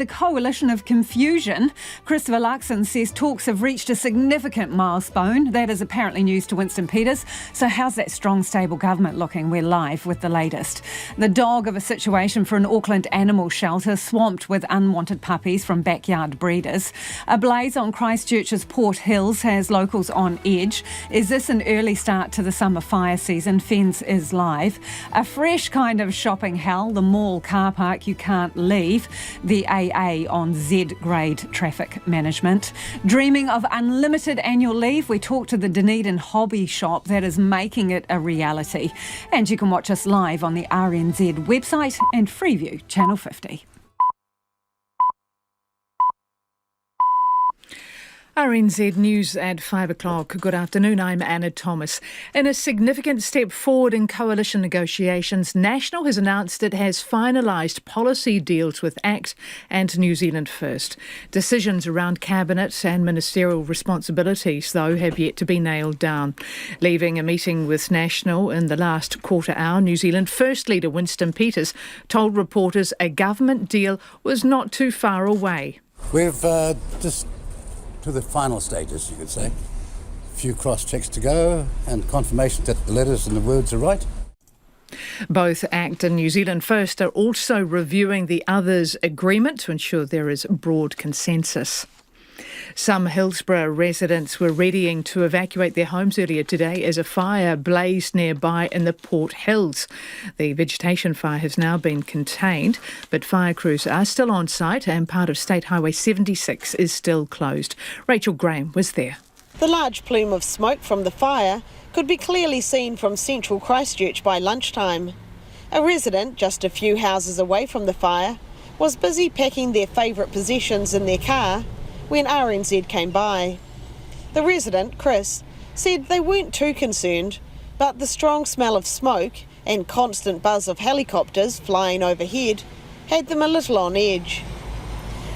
The coalition of confusion. Christopher Luxon says talks have reached a significant milestone. That is apparently news to Winston Peters. So how's that strong, stable government looking? We're live with the latest. The dog of a situation for an Auckland animal shelter swamped with unwanted puppies from backyard breeders. A blaze on Christchurch's Port Hills has locals on edge. Is this an early start to the summer fire season? Fens is live. A fresh kind of shopping hell, the mall car park you can't leave. The AA on Z-grade traffic management. Dreaming of unlimited annual leave? We talk to the Dunedin hobby shop that is making it a reality. And you can watch us live on the RNZ website and Freeview Channel 50. RNZ News at 5 o'clock. Good afternoon, I'm Anna Thomas. In a significant step forward in coalition negotiations, National has announced it has finalised policy deals with ACT and New Zealand First. Decisions around cabinet and ministerial responsibilities, though, have yet to be nailed down. Leaving a meeting with National in the last quarter hour, New Zealand First leader Winston Peters told reporters a government deal was not too far away. We've just to the final stages, you could say. A few cross-checks to go and confirmation that the letters and the words are right. Both ACT and New Zealand First are also reviewing the others' agreement to ensure there is broad consensus. Some Hillsborough residents were readying to evacuate their homes earlier today as a fire blazed nearby in the Port Hills. The vegetation fire has now been contained, but fire crews are still on site and part of State Highway 76 is still closed. Rachel Graham was there. The large plume of smoke from the fire could be clearly seen from central Christchurch by lunchtime. A resident just a few houses away from the fire was busy packing their favourite possessions in their car when RNZ came by. The resident, Chris, said they weren't too concerned, but the strong smell of smoke and constant buzz of helicopters flying overhead had them a little on edge.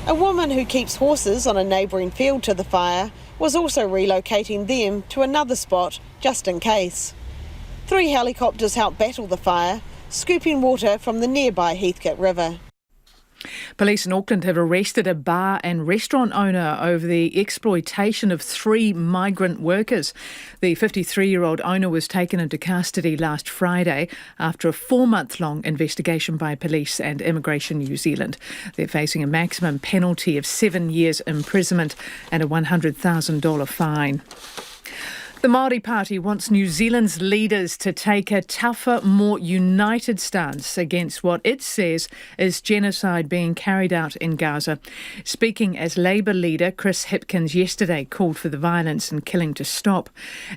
A woman who keeps horses on a neighbouring field to the fire was also relocating them to another spot just in case. 3 helicopters helped battle the fire, scooping water from the nearby Heathcote River. Police in Auckland have arrested a bar and restaurant owner over the exploitation of 3 migrant workers. The 53-year-old owner was taken into custody last Friday after a 4-month-long investigation by police and Immigration New Zealand. They're facing a maximum penalty of 7 years imprisonment and a $100,000 fine. The Māori Party wants New Zealand's leaders to take a tougher, more united stance against what it says is genocide being carried out in Gaza. Speaking as Labour leader, Chris Hipkins yesterday called for the violence and killing to stop.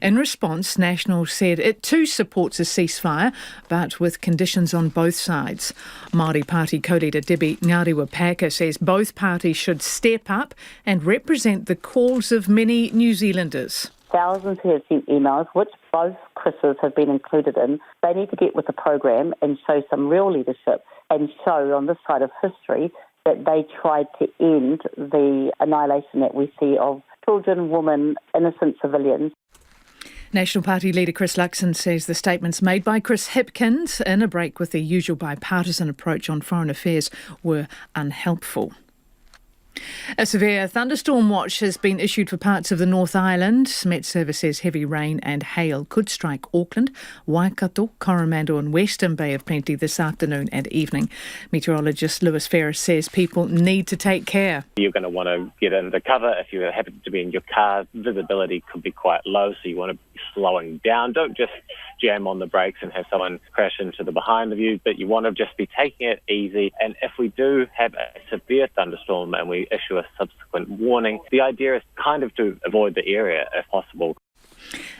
In response, National said it too supports a ceasefire, but with conditions on both sides. Māori Party co-leader Debbie Ngariwa-Paka says both parties should step up and represent the calls of many New Zealanders. Thousands who have sent emails, which both Chris's have been included in. They need to get with the program and show some real leadership and show on this side of history that they tried to end the annihilation that we see of children, women, innocent civilians. National Party leader Chris Luxon says the statements made by Chris Hipkins in a break with the usual bipartisan approach on foreign affairs were unhelpful. A severe thunderstorm watch has been issued for parts of the North Island. Met Service says heavy rain and hail could strike Auckland, Waikato, Coromandel and Western Bay of Plenty this afternoon and evening. Meteorologist Lewis Ferris says people need to take care. You're going to want to get into cover. If you happen to be in your car, visibility could be quite low, so you want to be slowing down. Don't just jam on the brakes and have someone crash into the behind of you, but you want to just be taking it easy. And if we do have a severe thunderstorm and we issue a subsequent warning, the idea is kind of to avoid the area if possible.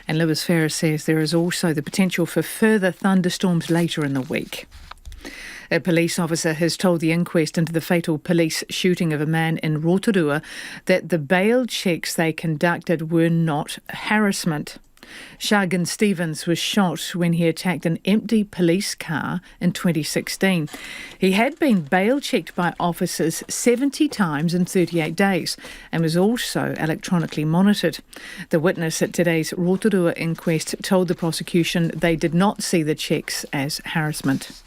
And Lewis Ferris says there is also the potential for further thunderstorms later in the week. A police officer has told the inquest into the fatal police shooting of a man in Rotorua that the bail checks they conducted were not harassment. Shagan Stevens was shot when he attacked an empty police car in 2016. He had been bail checked by officers 70 times in 38 days and was also electronically monitored. The witness at today's Rotorua inquest told the prosecution they did not see the checks as harassment.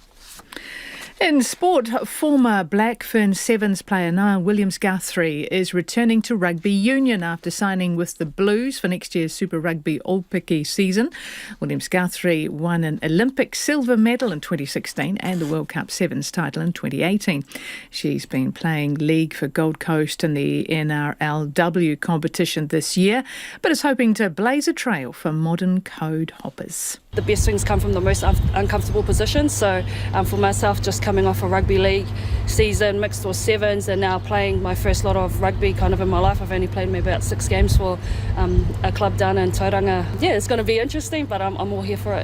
In sport, former Black Fern Sevens player Niall Williams-Guthrie is returning to rugby union after signing with the Blues for next year's Super Rugby All-Picky season. Williams-Guthrie won an Olympic silver medal in 2016 and the World Cup Sevens title in 2018. She's been playing league for Gold Coast in the NRLW competition this year, but is hoping to blaze a trail for modern code hoppers. The best things come from the most uncomfortable positions. So for myself, just coming off a rugby league season, mixed or sevens, and now playing my first lot of rugby kind of in my life. I've only played maybe about 6 games for a club down in Tauranga. Yeah, it's going to be interesting, but I'm all here for it.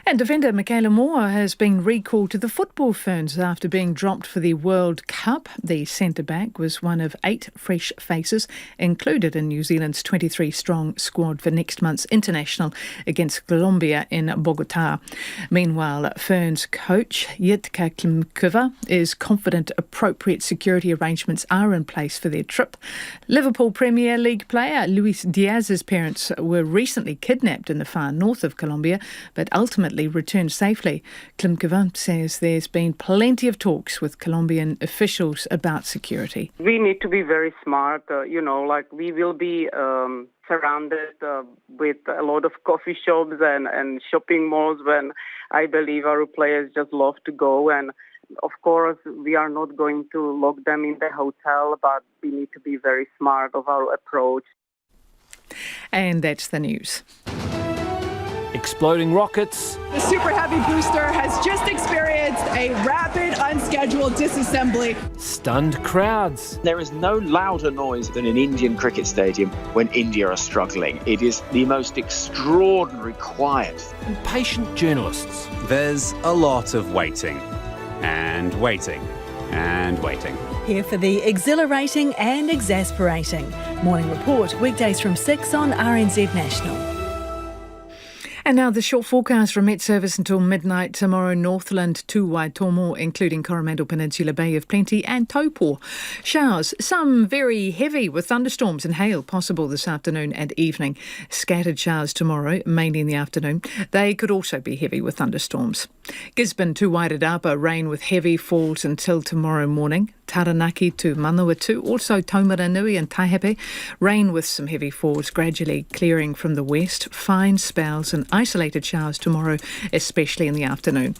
And defender Michaela Moore has been recalled to the Football Ferns after being dropped for the World Cup. The centre-back was one of 8 fresh faces included in New Zealand's 23-strong squad for next month's international against Colombia in Bogotá. Meanwhile, Ferns coach Jitka Klimkova is confident appropriate security arrangements are in place for their trip. Liverpool Premier League player Luis Diaz's parents were recently kidnapped in the far north of Colombia, but ultimately returned safely. Klimkova says there's been plenty of talks with Colombian officials about security. We need to be very smart, we will be surrounded with a lot of coffee shops and shopping malls when I believe our players just love to go. And of course, we are not going to lock them in the hotel, but we need to be very smart of our approach. And that's the news. Exploding rockets. The Super Heavy booster has just experienced a rapid, unscheduled disassembly. Stunned crowds. There is no louder noise than an Indian cricket stadium when India are struggling. It is the most extraordinary quiet. Impatient journalists. There's a lot of waiting and waiting and waiting. Here for the exhilarating and exasperating. Morning Report, weekdays from 6 on RNZ National. And now the short forecast from Met Service until midnight tomorrow. Northland to Waitomo, including Coromandel Peninsula, Bay of Plenty and Taupo. Showers, some very heavy with thunderstorms and hail possible this afternoon and evening. Scattered showers tomorrow, mainly in the afternoon. They could also be heavy with thunderstorms. Gisborne to Wairarapa, rain with heavy falls until tomorrow morning. Taranaki to Manawatu, also Taumaranui and Taihape. Rain with some heavy falls gradually clearing from the west. Fine spells and isolated showers tomorrow, especially in the afternoon.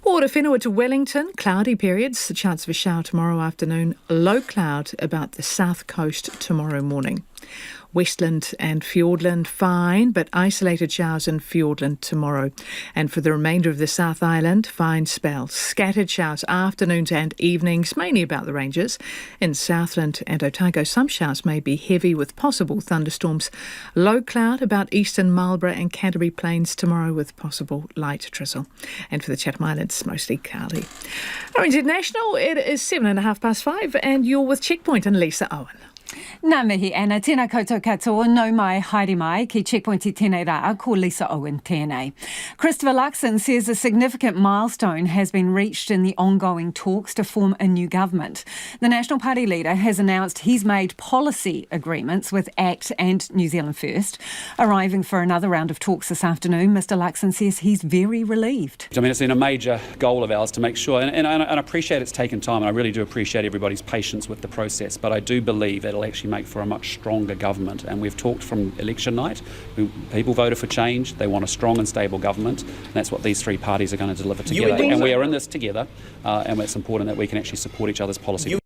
Whenua to Wellington, cloudy periods. A chance of a shower tomorrow afternoon. Low cloud about the south coast tomorrow morning. Westland and Fiordland, fine, but isolated showers in Fiordland tomorrow. And for the remainder of the South Island, fine spells. Scattered showers afternoons and evenings, mainly about the ranges. In Southland and Otago, some showers may be heavy with possible thunderstorms. Low cloud about eastern Marlborough and Canterbury Plains tomorrow with possible light drizzle. And for the Chatham Islands, mostly cloudy. Orange International, it is 5:05 and you're with Checkpoint and Lisa Owen. Nā mihi ana, tēnā koutou katoa, no mai, haere mai, ki Checkpoint I tēnei rā, ko Lisa Owen tēnei. Christopher Luxon says a significant milestone has been reached in the ongoing talks to form a new government. The National Party leader has announced he's made policy agreements with ACT and New Zealand First. Arriving for another round of talks this afternoon, Mr Luxon says he's very relieved. I mean, it's been a major goal of ours to make sure, and I appreciate it's taken time, and I really do appreciate everybody's patience with the process, but I do believe it'll actually make for a much stronger government. And we've talked from election night. People voted for change. They want a strong and stable government. And that's what these three parties are going to deliver together. And we are in this together. And it's important that we can actually support each other's policy.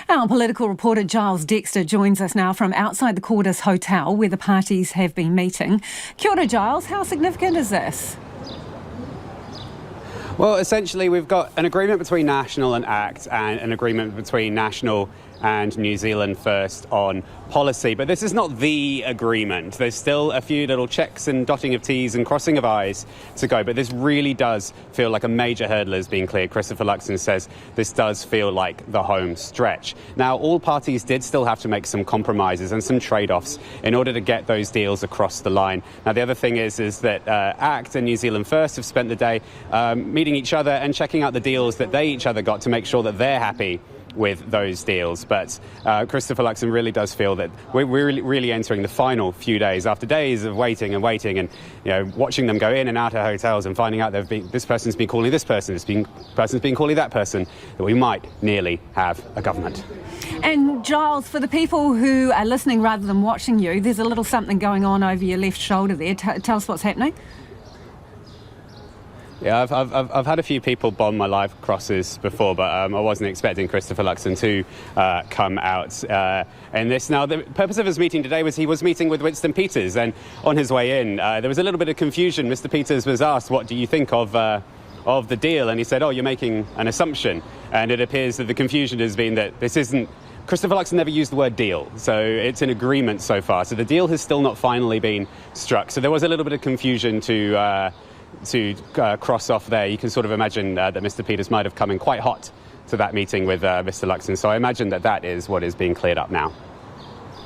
Our political reporter Giles Dexter joins us now from outside the Cordis Hotel where the parties have been meeting. Kia ora, Giles. How significant is this? Well, essentially, we've got an agreement between National and ACT and an agreement between National and New Zealand First on policy. But this is not the agreement. There's still a few little checks and dotting of T's and crossing of I's to go. But this really does feel like a major hurdle is being cleared. Christopher Luxon says this does feel like the home stretch. Now, all parties did still have to make some compromises and some trade-offs in order to get those deals across the line. Now, the other thing is that ACT and New Zealand First have spent the day meeting each other and checking out the deals that they each other got to make sure that they're happy with those deals. But Christopher Luxon really does feel that we're really entering the final few days, after days of waiting and watching them go in and out of hotels and finding out this person's been calling this person, person's been calling that person, that we might nearly have a government. And Giles, for the people who are listening rather than watching you, there's a little something going on over your left shoulder there. Tell us what's happening. Yeah, I've had a few people bomb my live crosses before, but I wasn't expecting Christopher Luxon to come out in this. Now, the purpose of his meeting today was he was meeting with Winston Peters, and on his way in, there was a little bit of confusion. Mr. Peters was asked, "What do you think of the deal?" And he said, "Oh, you're making an assumption." And it appears that the confusion has been that this isn't. Christopher Luxon never used the word deal, so it's an agreement so far. So the deal has still not finally been struck. So there was a little bit of confusion to cross off there. You can sort of imagine that Mr. Peters might have come in quite hot to that meeting with Mr. Luxon. So I imagine that is what is being cleared up now.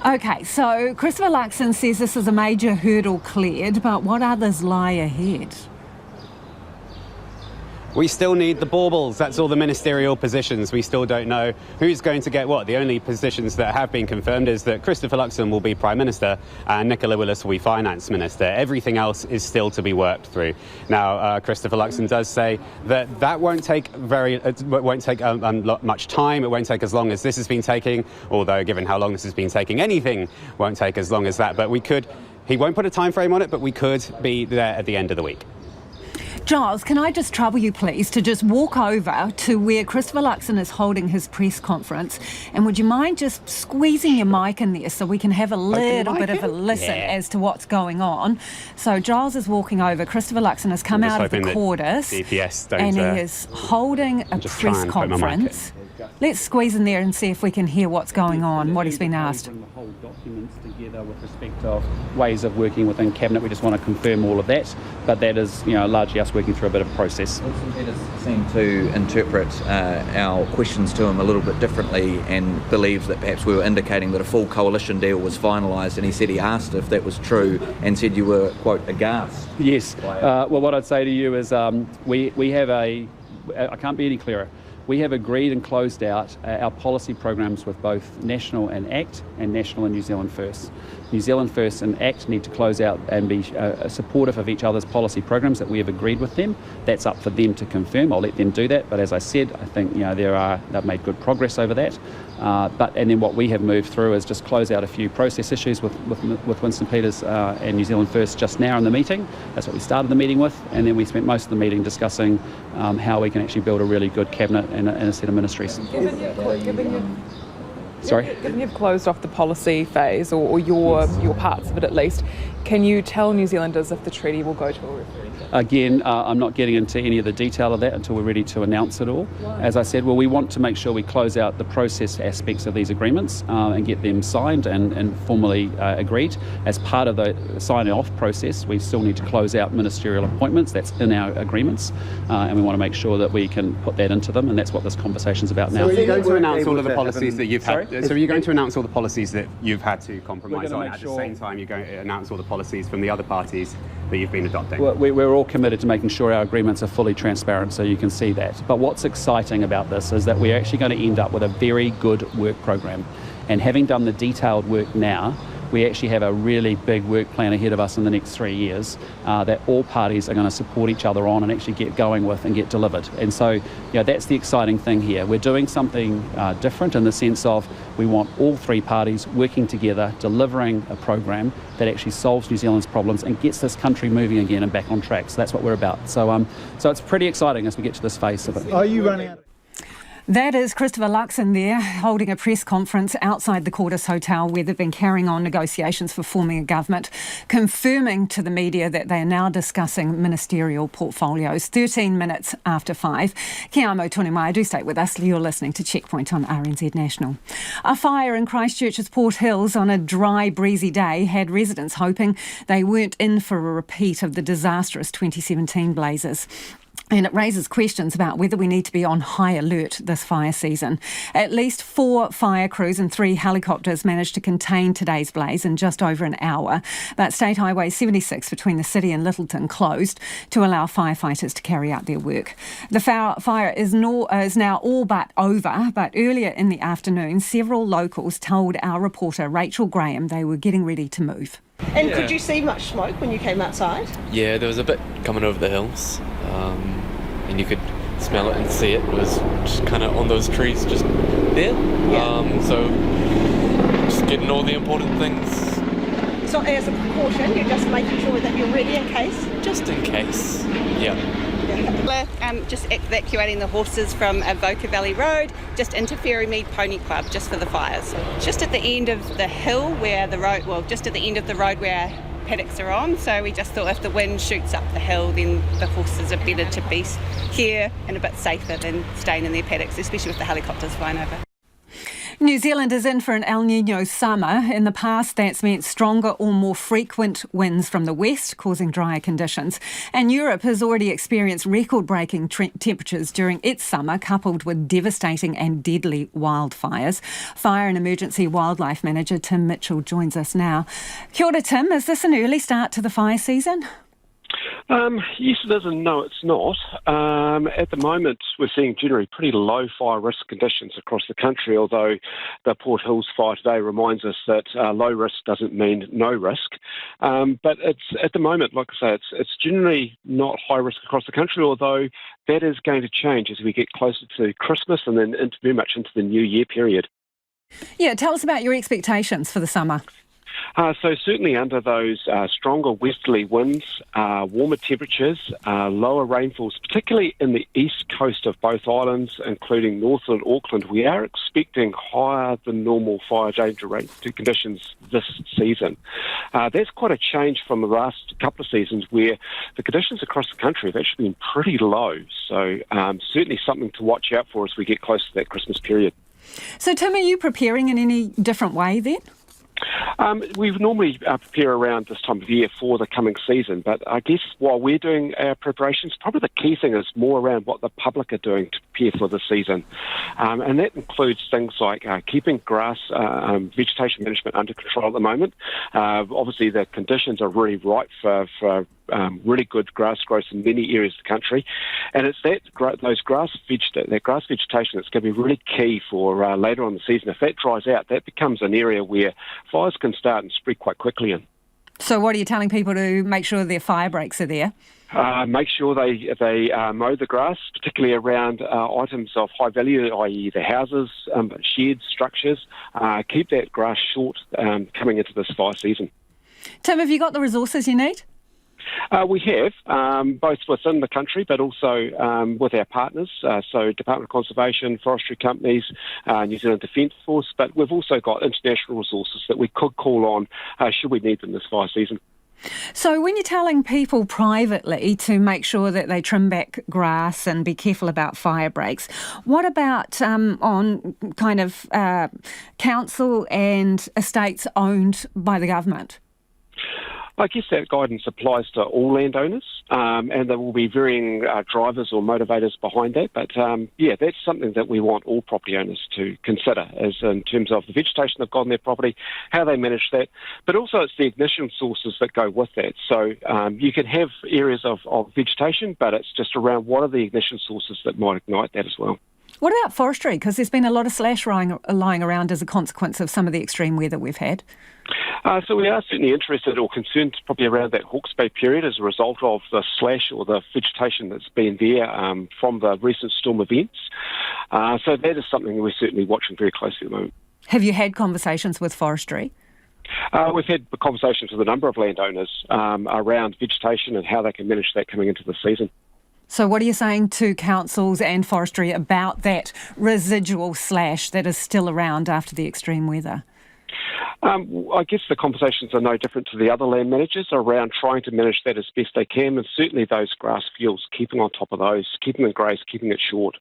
OK, so Christopher Luxon says this is a major hurdle cleared, but what others lie ahead? We still need the baubles. That's all the ministerial positions. We still don't know who's going to get what. The only positions that have been confirmed is that Christopher Luxon will be Prime Minister and Nicola Willis will be Finance Minister. Everything else is still to be worked through. Now, Christopher Luxon does say that won't take much time. It won't take as long as this has been taking, although given how long this has been taking, anything won't take as long as that. But he won't put a time frame on it, but we could be there at the end of the week. Giles, can I just trouble you, please, to just walk over to where Christopher Luxon is holding his press conference, and would you mind just squeezing your mic in there so we can have a little bit of a listen as to what's going on? So Giles is walking over. Christopher Luxon has come out of the quarters and he is holding a press conference. Let's squeeze in there and see if we can hear what's going on, what he's been asked. Bring the whole documents together with respect of ways of working within Cabinet. We just want to confirm all of that, but that is, largely us working through a bit of a process. Winston Peters seemed to interpret our questions to him a little bit differently and believed that perhaps we were indicating that a full coalition deal was finalised, and he said he asked if that was true and said you were, quote, aghast. Yes. Well, what I'd say to you is we have I can't be any clearer. We have agreed and closed out our policy programs with both National and ACT and National and New Zealand First. New Zealand First and ACT need to close out and be supportive of each other's policy programs that we have agreed with them. That's up for them to confirm. I'll let them do that. But as I said, I think they've made good progress over that. And then what we have moved through is just close out a few process issues with Winston Peters and New Zealand First just now in the meeting. That's what we started the meeting with, and then we spent most of the meeting discussing how we can actually build a really good cabinet and a set of ministries. Given you've closed off the policy phase, or your parts of it at least, can you tell New Zealanders if the treaty will go to a referendum? Again, I'm not getting into any of the detail of that until we're ready to announce it all. Why? As I said, we want to make sure we close out the process aspects of these agreements and get them signed and formally agreed. As part of the signing off process, we still need to close out ministerial appointments. That's in our agreements, and we want to make sure that we can put that into them, and that's what this conversation's about now. So are you going to announce all of the policies that you've had? So are you going to announce all the policies that you've had to compromise on? At the same time, you're going to announce all the policies from the other parties that you've been adopting? We're all committed to making sure our agreements are fully transparent, so you can see that. But what's exciting about this is that we're actually going to end up with a very good work program. And having done the detailed work now, we actually have a really big work plan ahead of us in the next 3 years that all parties are going to support each other on and actually get going with and get delivered. And so, that's the exciting thing here. We're doing something different in the sense of we want all three parties working together, delivering a program that actually solves New Zealand's problems and gets this country moving again and back on track. So that's what we're about. So it's pretty exciting as we get to this phase of it. Are you running out? That is Christopher Luxon there holding a press conference outside the Quarters Hotel where they've been carrying on negotiations for forming a government, confirming to the media that they are now discussing ministerial portfolios. 13 minutes after 5. Kia amo tonu mai, do stay with us. You're listening to Checkpoint on RNZ National. A fire in Christchurch's Port Hills on a dry, breezy day had residents hoping they weren't in for a repeat of the disastrous 2017 blazes. And it raises questions about whether we need to be on high alert this fire season. At least 4 fire crews and 3 helicopters managed to contain today's blaze in just over an hour. But State Highway 76 between the city and Littleton closed to allow firefighters to carry out their work. The fire is now all but over, but earlier in the afternoon, several locals told our reporter Rachel Graham they were getting ready to move. And could you see much smoke when you came outside? Yeah, there was a bit coming over the hills, and you could smell it and see it. It was just kind of on those trees just there. Yeah. So just getting all the important things. So as a precaution, you're just making sure that you're ready in case? Just in case, yeah. Just evacuating the horses from Avoca Valley Road just into Ferrymead Pony Club just for the fires. Just at the end of the hill where the road, just at the end of the road where paddocks are on, so we just thought if the wind shoots up the hill then the horses are better to be here and a bit safer than staying in their paddocks, especially with the helicopters flying over. New Zealand is in for an El Niño summer. In the past, that's meant stronger or more frequent winds from the west, causing drier conditions. And Europe has already experienced record-breaking temperatures during its summer, coupled with devastating and deadly wildfires. Fire and Emergency Wildlife Manager Tim Mitchell joins us now. Kia ora, Tim. Is this an early start to the fire season? Yes, it is, and no, it's not. At the moment, we're seeing generally pretty low fire risk conditions across the country, although the Port Hills fire today reminds us that low risk doesn't mean no risk. But it's at the moment, like I say, it's generally not high risk across the country, although that is going to change as we get closer to Christmas and then very much into the New Year period. Yeah, tell us about your expectations for the summer. So certainly under those stronger westerly winds, warmer temperatures, lower rainfalls, particularly in the east coast of both islands, including Northland, Auckland, we are expecting higher than normal fire danger conditions this season. That's quite a change from the last couple of seasons where the conditions across the country have actually been pretty low. So certainly something to watch out for as we get close to that Christmas period. So Tim, are you preparing in any different way then? We normally prepare around this time of year for the coming season, but I guess while we're doing our preparations, probably the key thing is more around what the public are doing to prepare for the season. And that includes things like keeping grass vegetation management under control at the moment. Obviously, the conditions are really ripe for really good grass growth in many areas of the country, and it's that grass vegetation that's going to be really key for later on in the season. If that dries out, that becomes an area where fires can start and spread quite quickly in. So what are you telling people to make sure their fire breaks are there? Make sure they mow the grass, particularly around items of high value, i.e. the houses, sheds, structures. Keep that grass short coming into this fire season. Tim, have you got the resources you need? We have, both within the country but also with our partners, so Department of Conservation, forestry companies, New Zealand Defence Force, but we've also got international resources that we could call on should we need them this fire season. So when you're telling people privately to make sure that they trim back grass and be careful about fire breaks, what about on kind of council and estates owned by the government? I guess that guidance applies to all landowners, and there will be varying drivers or motivators behind that. But that's something that we want all property owners to consider, as in terms of the vegetation they've got on their property, how they manage that, but also it's the ignition sources that go with that. So you can have areas of vegetation, but it's just around what are the ignition sources that might ignite that as well. What about forestry? Because there's been a lot of slash lying around as a consequence of some of the extreme weather we've had. So we are certainly interested or concerned probably around that Hawke's Bay period as a result of the slash or the vegetation that's been there from the recent storm events. So that is something we're certainly watching very closely at the moment. Have you had conversations with forestry? We've had conversations with a number of landowners around vegetation and how they can manage that coming into the season. So what are you saying to councils and forestry about that residual slash that is still around after the extreme weather? I guess the conversations are no different to the other land managers around trying to manage that as best they can, and certainly those grass fields, keeping on top of those, keeping them grass, keeping it short.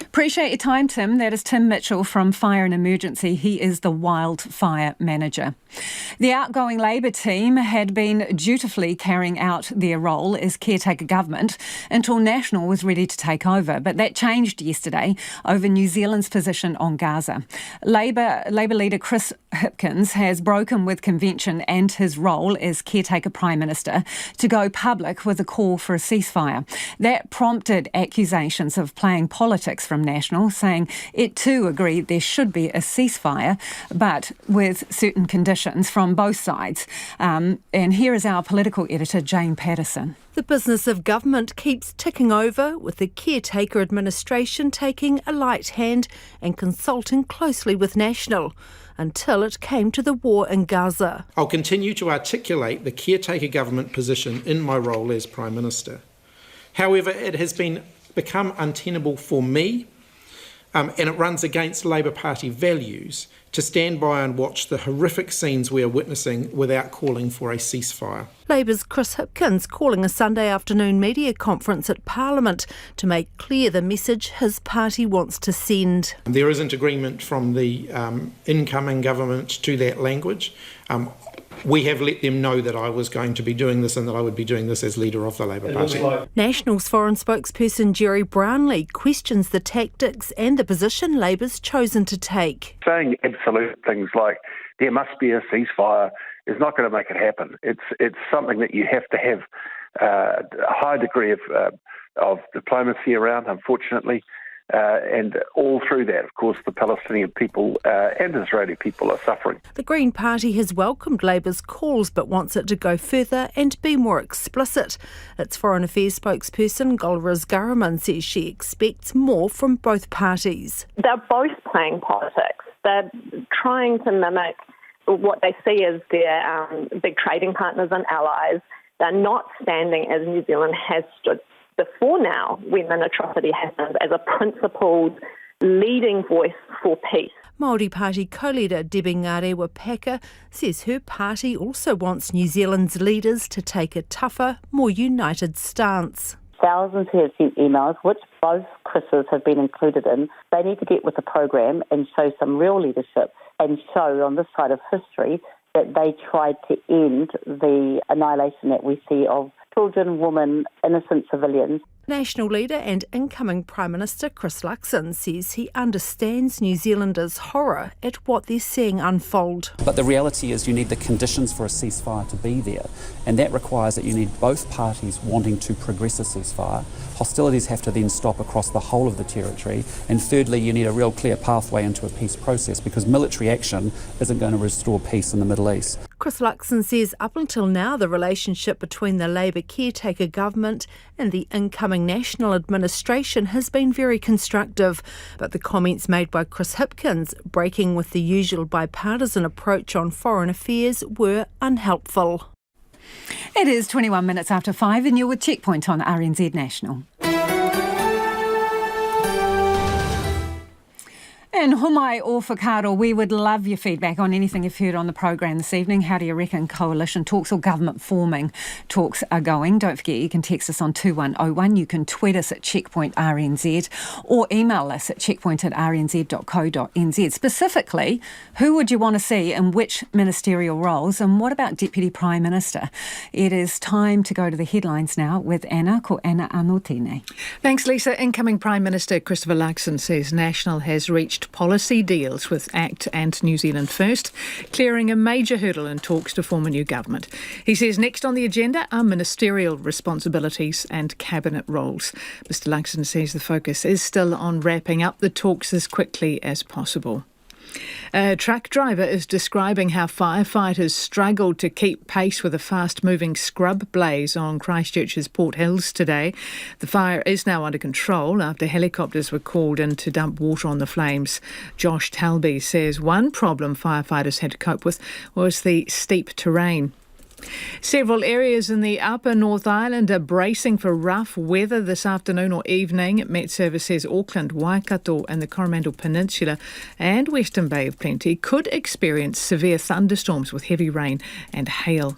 Appreciate your time, Tim. That is Tim Mitchell from Fire and Emergency. He is the wildfire manager. The outgoing Labour team had been dutifully carrying out their role as caretaker government until National was ready to take over. But that changed yesterday over New Zealand's position on Gaza. Labour leader Chris Hipkins has broken with convention and his role as caretaker Prime Minister to go public with a call for a ceasefire. That prompted accusations of playing politics from National, saying it too agreed there should be a ceasefire, but with certain conditions from both sides. And here is our political editor, Jane Patterson. The business of government keeps ticking over, with the caretaker administration taking a light hand and consulting closely with National, until it came to the war in Gaza. I'll continue to articulate the caretaker government position in my role as Prime Minister. However, it has become untenable for me, and it runs against Labour Party values, to stand by and watch the horrific scenes we are witnessing without calling for a ceasefire. Labour's Chris Hipkins calling a Sunday afternoon media conference at Parliament to make clear the message his party wants to send. There isn't agreement from the incoming government to that language. We have let them know that I was going to be doing this and that I would be doing this as leader of the Labour Party. National's foreign spokesperson Jerry Brownlee questions the tactics and the position Labour's chosen to take. Saying absolute things like there must be a ceasefire is not going to make it happen. It's something that you have to have a high degree of diplomacy around, unfortunately. And all through that, of course, the Palestinian people and Israeli people are suffering. The Green Party has welcomed Labour's calls but wants it to go further and be more explicit. Its Foreign Affairs spokesperson, Golriz Garaman, says she expects more from both parties. They're both playing politics. They're trying to mimic what they see as their big trading partners and allies. They're not standing as New Zealand has stood before now, when an atrocity happens, as a principled leading voice for peace. Māori Party co-leader Debbie Ngarewa-Packer says her party also wants New Zealand's leaders to take a tougher, more united stance. Thousands who have sent emails, which both Chris's have been included in. They need to get with the program and show some real leadership and show on this side of history that they tried to end the annihilation that we see of children, women, innocent civilians. National leader and incoming Prime Minister Chris Luxon says he understands New Zealanders' horror at what they're seeing unfold. But the reality is you need the conditions for a ceasefire to be there, and that requires that you need both parties wanting to progress a ceasefire. Hostilities have to then stop across the whole of the territory, and thirdly you need a real clear pathway into a peace process, because military action isn't going to restore peace in the Middle East. Chris Luxon says up until now the relationship between the Labour caretaker government and the incoming National administration has been very constructive, but the comments made by Chris Hipkins, breaking with the usual bipartisan approach on foreign affairs, were unhelpful. It is 21 minutes after 5 and you're with Checkpoint on RNZ National. And Humai or Whakaaro, we would love your feedback on anything you've heard on the program this evening. How do you reckon coalition talks or government forming talks are going? Don't forget you can text us on 2101. You can tweet us at Checkpoint RNZ or email us at checkpoint@rnz.co.nz. Specifically, who would you want to see in which ministerial roles, and what about Deputy Prime Minister? It is time to go to the headlines now with Anna Anotine. Thanks, Lisa. Incoming Prime Minister Christopher Luxon says National has reached policy deals with ACT and New Zealand First, clearing a major hurdle in talks to form a new government. He says next on the agenda are ministerial responsibilities and cabinet roles. Mr Luxon says the focus is still on wrapping up the talks as quickly as possible. A truck driver is describing how firefighters struggled to keep pace with a fast-moving scrub blaze on Christchurch's Port Hills today. The fire is now under control after helicopters were called in to dump water on the flames. Josh Talby says one problem firefighters had to cope with was the steep terrain. Several areas in the upper North Island are bracing for rough weather this afternoon or evening. Met Service says Auckland, Waikato and the Coromandel Peninsula and Western Bay of Plenty could experience severe thunderstorms with heavy rain and hail.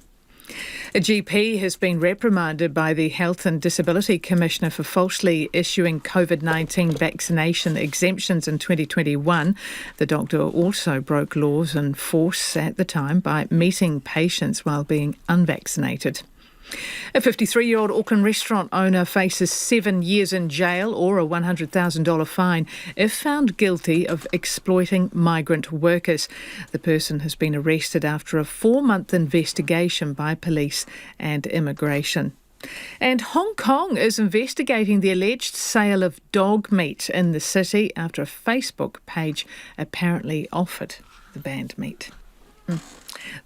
A GP has been reprimanded by the Health and Disability Commissioner for falsely issuing COVID-19 vaccination exemptions in 2021. The doctor also broke laws in force at the time by meeting patients while being unvaccinated. A 53-year-old Auckland restaurant owner faces 7 years in jail or a $100,000 fine if found guilty of exploiting migrant workers. The person has been arrested after a 4-month investigation by police and immigration. And Hong Kong is investigating the alleged sale of dog meat in the city after a Facebook page apparently offered the banned meat.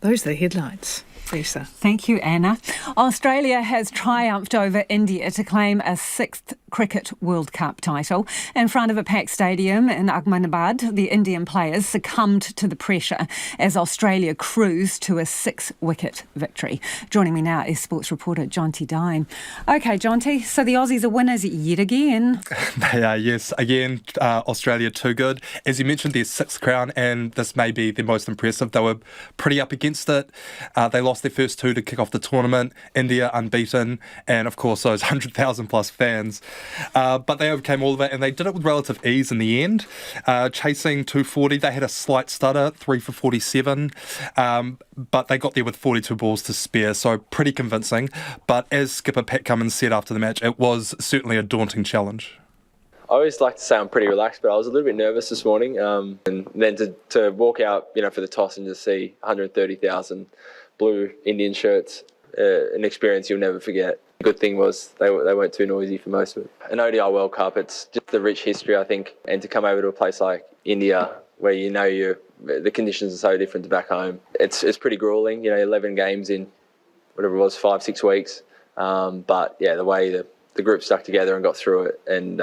Those are the headlines. Lisa. Thank you, Anna. Australia has triumphed over India to claim a 6th Cricket World Cup title. In front of a packed stadium in Ahmedabad, the Indian players succumbed to the pressure as Australia cruised to a 6-wicket victory. Joining me now is sports reporter Jonty Dine. OK, Jonty, so the Aussies are winners yet again. They are, yes. Again, Australia too good. As you mentioned, their 6th crown, and this may be the most impressive. They were pretty up against it. They lost their first 2 to kick off the tournament. India unbeaten, and of course those 100,000 plus fans. But they overcame all of it, and they did it with relative ease in the end. Chasing 240, they had a slight stutter, 3 for 47, but they got there with 42 balls to spare, so pretty convincing. But as skipper Pat Cummins said after the match, it was certainly a daunting challenge. I always like to say I'm pretty relaxed, but I was a little bit nervous this morning. And then to walk out, for the toss and just see 130,000 blue Indian shirts, an experience you'll never forget. The good thing was they weren't too noisy for most of it. An ODI World Cup, it's just the rich history, I think, and to come over to a place like India where the conditions are so different to back home. It's pretty gruelling, 11 games in whatever it was, 5-6 weeks. But yeah, the way the group stuck together and got through it, and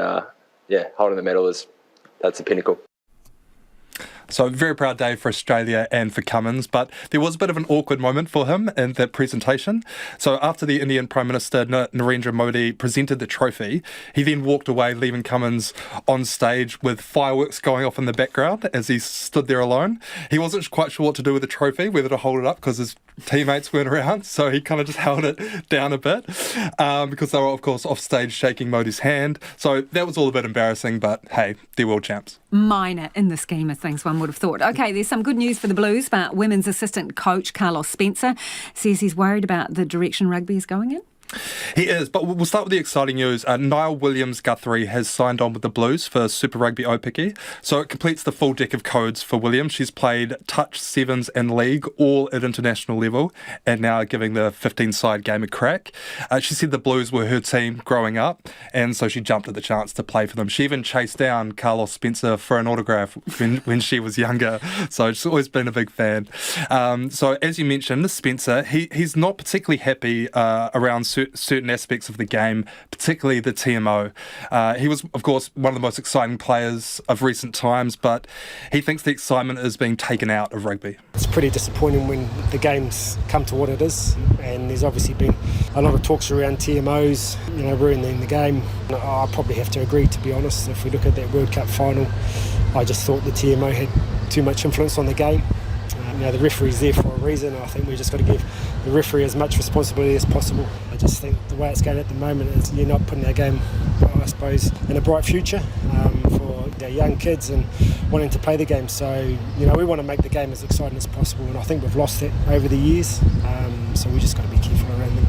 holding the medal that's the pinnacle. So a very proud day for Australia and for Cummins, but there was a bit of an awkward moment for him in that presentation. So after the Indian Prime Minister Narendra Modi presented the trophy, he then walked away, leaving Cummins on stage with fireworks going off in the background as he stood there alone. He wasn't quite sure what to do with the trophy, whether to hold it up because his teammates weren't around, so he kind of just held it down a bit because they were, of course, off stage shaking Modi's hand. So that was all a bit embarrassing, but hey, they're world champs. Minor in the scheme of things, one would have thought. OK, there's some good news for the Blues, but women's assistant coach Carlos Spencer says he's worried about the direction rugby is going in. He is, but we'll start with the exciting news. Niall Williams-Guthrie has signed on with the Blues for Super Rugby Aupiki, so it completes the full deck of codes for Williams. She's played touch sevens and league, all at international level, and now giving the 15-side game a crack. She said the Blues were her team growing up, and so she jumped at the chance to play for them. She even chased down Carlos Spencer for an autograph when she was younger, so she's always been a big fan. So as you mentioned, Spencer, he's not particularly happy around certain aspects of the game, particularly the TMO. He was, of course, one of the most exciting players of recent times, but he thinks the excitement is being taken out of rugby. It's pretty disappointing when the games come to what it is, and there's obviously been a lot of talks around TMOs, ruining the game. I probably have to agree, to be honest. If we look at that World Cup final, I just thought the TMO had too much influence on the game. The referee's there for a reason. I think we've just got to give the referee as much responsibility as possible. I just think the way it's going at the moment is you're not putting our game, I suppose, in a bright future for our young kids and wanting to play the game. So, we want to make the game as exciting as possible, and I think we've lost it over the years. So we just got to be careful around them.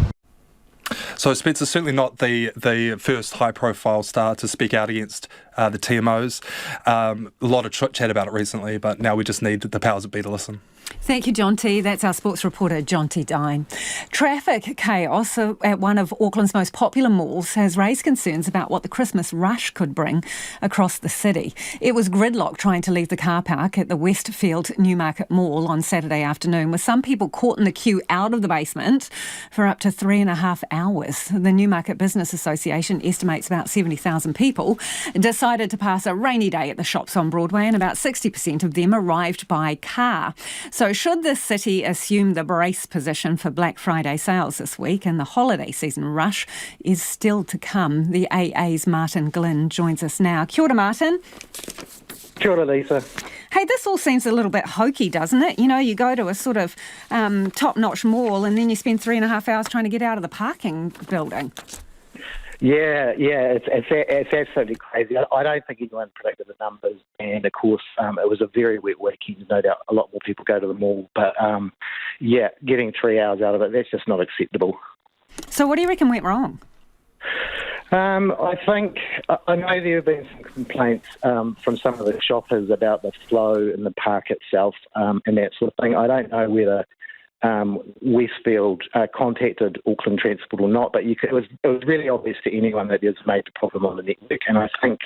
So Spencer's certainly not the first high-profile star to speak out against the TMOs. A lot of chat about it recently, but now we just need the powers that be to listen. Thank you, Jonty. That's our sports reporter, Jonty Dine. Traffic chaos at one of Auckland's most popular malls has raised concerns about what the Christmas rush could bring across the city. It was gridlock trying to leave the car park at the Westfield Newmarket Mall on Saturday afternoon, with some people caught in the queue out of the basement for up to 3.5 hours. The Newmarket Business Association estimates about 70,000 people decided to pass a rainy day at the shops on Broadway, and about 60% of them arrived by car. So should the city assume the brace position for Black Friday sales this week, and the holiday season rush is still to come? The AA's Martin Glynn joins us now. Kia ora, Martin. Kia ora, Lisa. Hey, this all seems a little bit hokey, doesn't it? You know, you go to a sort of top-notch mall and then you spend 3.5 hours trying to get out of the parking building. Yeah, it's absolutely crazy. I don't think anyone predicted the numbers, and of course, it was a very wet weekend. No doubt, a lot more people go to the mall, but getting 3 hours out of it—that's just not acceptable. So, what do you reckon went wrong? I think I know there have been some complaints from some of the shoppers about the flow in the park itself and that sort of thing. I don't know whether Westfield contacted Auckland Transport or not, but it was really obvious to anyone that there's a major problem on the network, and I think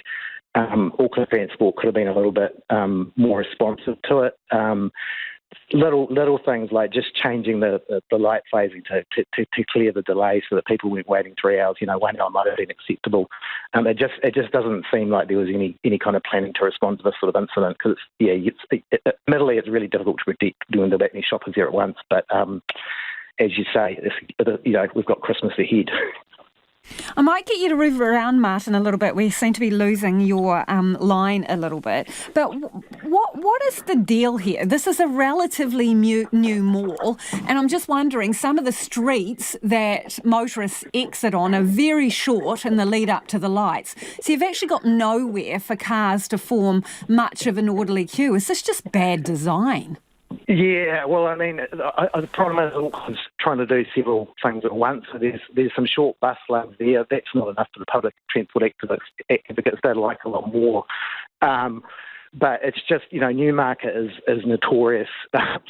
Auckland Transport could have been a little bit more responsive to it. Little things like just changing the light phasing to clear the delay so that people weren't waiting 3 hours. 1 hour might have been acceptable. It just doesn't seem like there was any kind of planning to respond to this sort of incident, because admittedly it's really difficult to predict doing that many shoppers there at once. But as you say, we've got Christmas ahead. I might get you to move around, Martin, a little bit. We seem to be losing your line a little bit. But what is the deal here? This is a relatively new mall, and I'm just wondering, some of the streets that motorists exit on are very short in the lead up to the lights. So you've actually got nowhere for cars to form much of an orderly queue. Is this just bad design? Yeah, well, I mean, the problem is Auckland's trying to do several things at once. So there's some short bus lanes there. That's not enough for the public transport advocates. They'd like a lot more. But it's just, Newmarket is notorious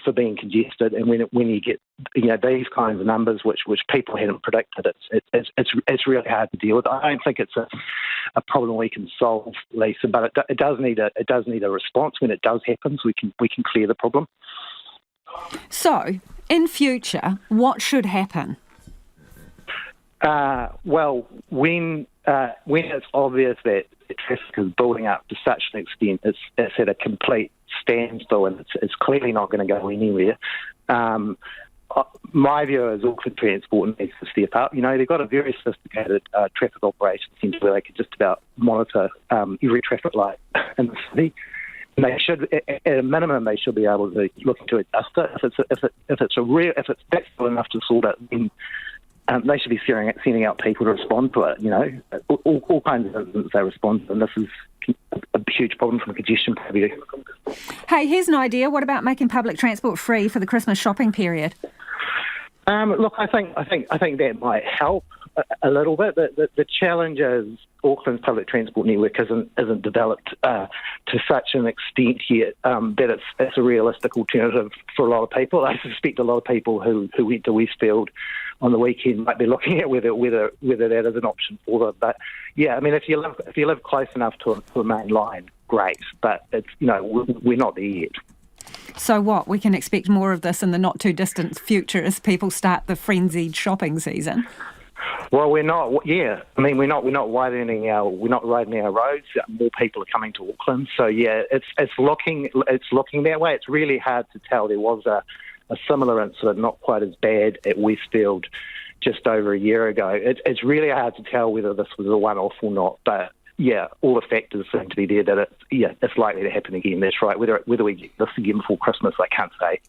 for being congested, and when you get these kinds of numbers, which people hadn't predicted, it's really hard to deal with. I don't think it's a problem we can solve, Lisa, but it does need a response when it does happen, so we can clear the problem. So, in future, what should happen? Well, when it's obvious that traffic is building up to such an extent, it's at a complete standstill, and it's clearly not going to go anywhere. My view is Auckland Transport needs to step up. They've got a very sophisticated traffic operations centre where they can just about monitor every traffic light in the city. And they should, at a minimum, they should be able to look into adjust it. If it's that's good enough to sort it, then they should be sending out people to respond to it. All kinds of incidents they respond to, and this is a huge problem from a congestion point of view. Hey, here's an idea. What about making public transport free for the Christmas shopping period? Look, I think that might help a little bit. The challenge is Auckland's public transport network isn't developed to such an extent yet that it's a realistic alternative for a lot of people. I suspect a lot of people who went to Westfield on the weekend might be looking at whether that is an option for them. But yeah, I mean, if you live close enough to a main line, great. But it's we're not there yet. So what? We can expect more of this in the not too distant future as people start the frenzied shopping season. Well, we're not. Yeah, I mean, we're not widening our roads. More people are coming to Auckland. So yeah, it's looking that way. It's really hard to tell. There was a similar incident, not quite as bad, at Westfield just over a year ago. It's really hard to tell whether this was a one-off or not. But yeah, all the factors seem to be there that it's likely to happen again. That's right. Whether we get this again before Christmas, I can't say.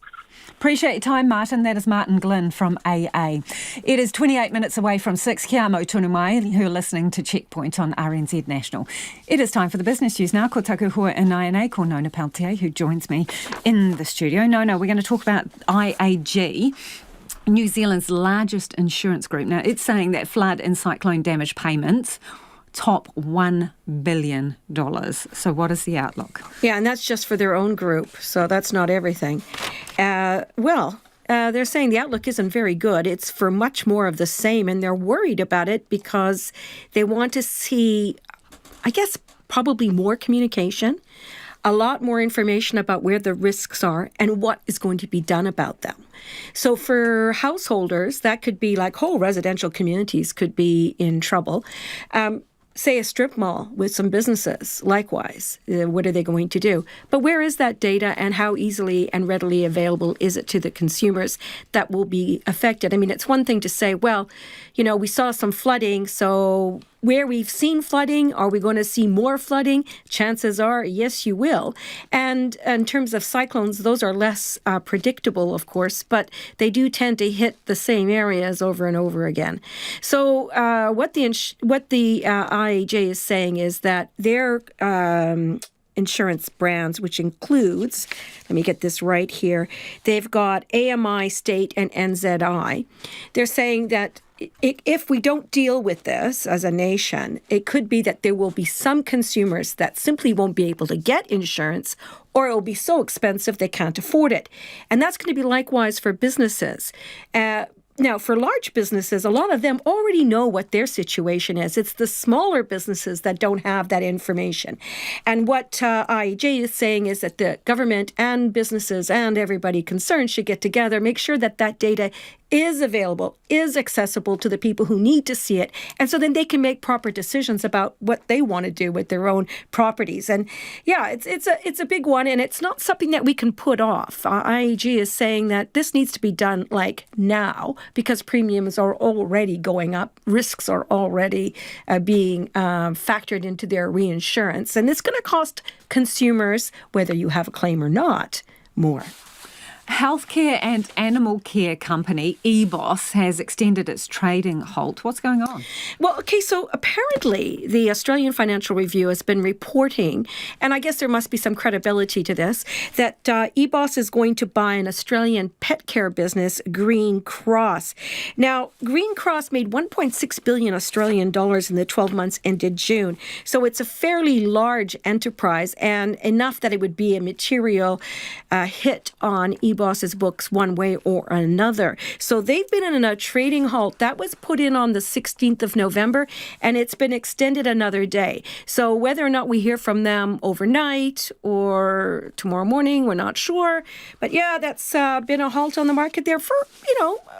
Appreciate your time, Martin. That is Martin Glynn from AA. It is 28 minutes away from 6. Kia amo tonu mai, who are listening to Checkpoint on RNZ National. It is time for the business news now. Ko taku hua inai ko Nona Peltier, who joins me in the studio. Nona, we're going to talk about IAG, New Zealand's largest insurance group. Now, it's saying that flood and cyclone damage payments top $1 billion. So what is the outlook? Yeah, and that's just for their own group, so that's not everything. They're saying the outlook isn't very good. It's for much more of the same, and they're worried about it because they want to see, I guess, probably more communication, a lot more information about where the risks are and what is going to be done about them. So for householders, that could be like whole residential communities could be in trouble. Say a strip mall with some businesses, likewise, what are they going to do? But where is that data, and how easily and readily available is it to the consumers that will be affected? I mean, it's one thing to say, well, we saw some flooding, so where we've seen flooding, are we going to see more flooding? Chances are, yes, you will. And in terms of cyclones, those are less predictable, of course, but they do tend to hit the same areas over and over again. So what the IAJ is saying is that their insurance brands, which includes, let me get this right here, they've got AMI, State, and NZI. They're saying that if we don't deal with this as a nation, it could be that there will be some consumers that simply won't be able to get insurance, or it will be so expensive they can't afford it. And that's going to be likewise for businesses. Now, for large businesses, a lot of them already know what their situation is. It's the smaller businesses that don't have that information. And what IAJ is saying is that the government and businesses and everybody concerned should get together, make sure that that data is available, is accessible to the people who need to see it, and so then they can make proper decisions about what they want to do with their own properties. And yeah, it's a big one, and it's not something that we can put off. IAG is saying that this needs to be done like now, because premiums are already going up, risks are already being factored into their reinsurance, and it's going to cost consumers, whether you have a claim or not, more. Healthcare and animal care company EBOS has extended its trading halt. What's going on? Well, okay, so apparently the Australian Financial Review has been reporting, and I guess there must be some credibility to this, that EBOS is going to buy an Australian pet care business, Green Cross. Now, Green Cross made 1.6 billion Australian dollars in the 12 months ended June, so it's a fairly large enterprise, and enough that it would be a material hit on EBOS's books one way or another. So they've been in a trading halt. That was put in on the 16th of November, and it's been extended another day. So whether or not we hear from them overnight or tomorrow morning, we're not sure. But yeah, that's been a halt on the market there for,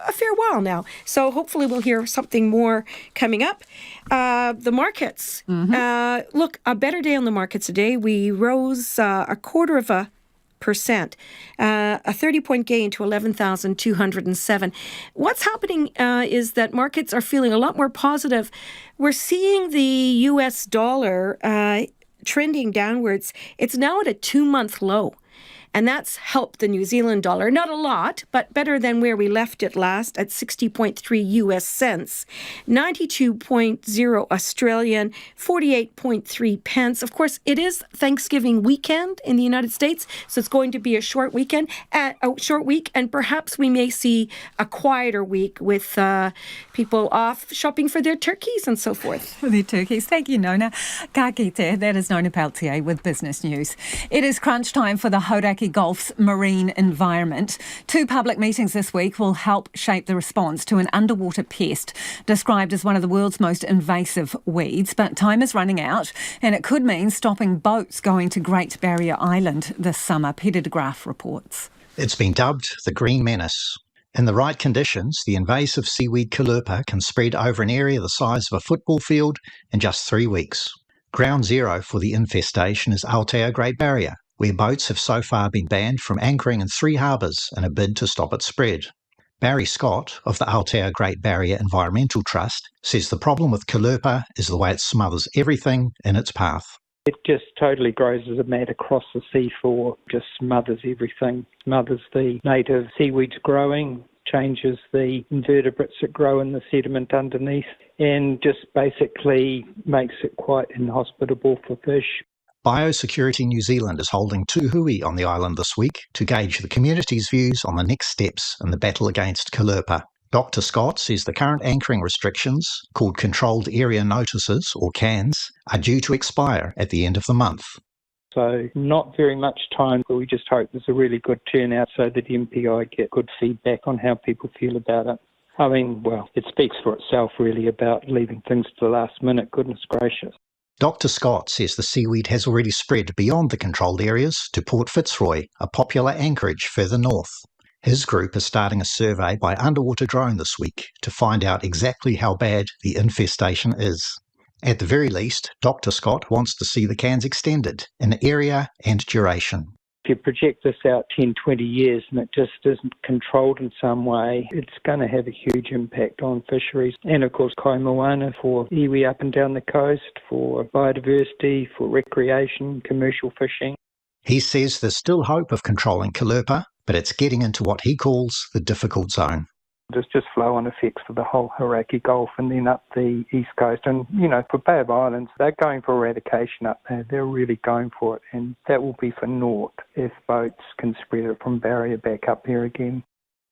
a fair while now. So hopefully we'll hear something more coming up. The markets. Look, a better day on the markets today. We rose 0.25%. A 30-point gain to 11,207. What's happening is that markets are feeling a lot more positive. We're seeing the U.S. dollar trending downwards. It's now at a 2-month low. And that's helped the New Zealand dollar. Not a lot, but better than where we left it last at 60.3 US cents, 92.0 Australian, 48.3 pence. Of course, it is Thanksgiving weekend in the United States, so it's going to be a short week, and perhaps we may see a quieter week with people off shopping for their turkeys and so forth. For their turkeys. Thank you, Nona. Ka kite, that is Nona Peltier with Business News. It is crunch time for the Hauraki Golf's marine environment. 2 public meetings this week will help shape the response to an underwater pest described as one of the world's most invasive weeds. But time is running out, and it could mean stopping boats going to Great Barrier Island this summer. Peter de Graaf reports. It's been dubbed the Green Menace. In the right conditions, the invasive seaweed Calupa can spread over an area the size of a football field in just 3 weeks. Ground zero for the infestation is Aotearoa Great Barrier, where boats have so far been banned from anchoring in 3 harbours in a bid to stop its spread. Barry Scott of the Aotearoa Great Barrier Environmental Trust says the problem with Calupa is the way it smothers everything in its path. It just totally grows as a mat across the seafloor, just smothers everything, smothers the native seaweeds growing, changes the invertebrates that grow in the sediment underneath, and just basically makes it quite inhospitable for fish. Biosecurity New Zealand is holding 2 hui on the island this week to gauge the community's views on the next steps in the battle against Calupa. Dr. Scott says the current anchoring restrictions, called Controlled Area Notices, or CANs, are due to expire at the end of the month. So not very much time, but we just hope there's a really good turnout so that MPI get good feedback on how people feel about it. I mean, well, it speaks for itself really about leaving things to the last minute, goodness gracious. Dr. Scott says the seaweed has already spread beyond the controlled areas to Port Fitzroy, a popular anchorage further north. His group is starting a survey by underwater drone this week to find out exactly how bad the infestation is. At the very least, Dr. Scott wants to see the CANs extended in area and duration. If you project this out 10, 20 years and it just isn't controlled in some way, it's going to have a huge impact on fisheries. And of course, kai moana for iwi up and down the coast, for biodiversity, for recreation, commercial fishing. He says there's still hope of controlling Kalupa, but it's getting into what he calls the difficult zone. There's just flow-on effects for the whole Hauraki Gulf and then up the east coast. And, for Bay of Islands, they're going for eradication up there. They're really going for it. And that will be for naught if boats can spread it from Barrier back up here again.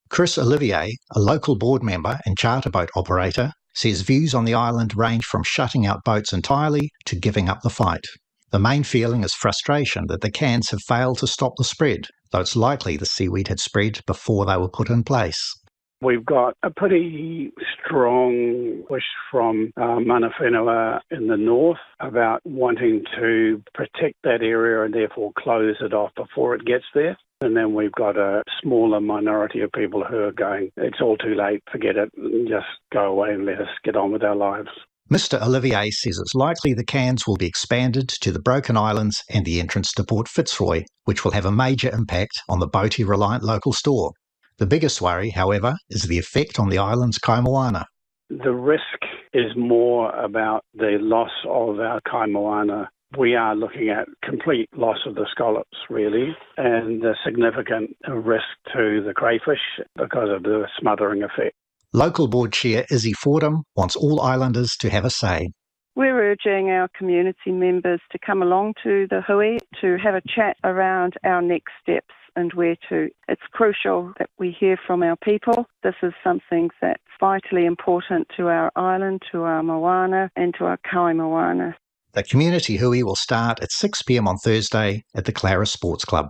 Chris Olivier, a local board member and charter boat operator, says views on the island range from shutting out boats entirely to giving up the fight. The main feeling is frustration that the cans have failed to stop the spread, though it's likely the seaweed had spread before they were put in place. We've got a pretty strong push from mana whenua in the north about wanting to protect that area and therefore close it off before it gets there. And then we've got a smaller minority of people who are going, it's all too late, forget it, just go away and let us get on with our lives. Mr. Olivier says it's likely the cans will be expanded to the Broken Islands and the entrance to Port Fitzroy, which will have a major impact on the boatie-reliant local store. The biggest worry, however, is the effect on the island's kai moana. The risk is more about the loss of our kai moana. We are looking at complete loss of the scallops, really, and the significant risk to the crayfish because of the smothering effect. Local board chair Izzy Fordham wants all islanders to have a say. We're urging our community members to come along to the hui to have a chat around our next steps and where to. It's crucial that we hear from our people. This is something that's vitally important to our island, to our moana and to our kai moana. The community hui will start at 6 p.m. on Thursday at the Clara Sports Club.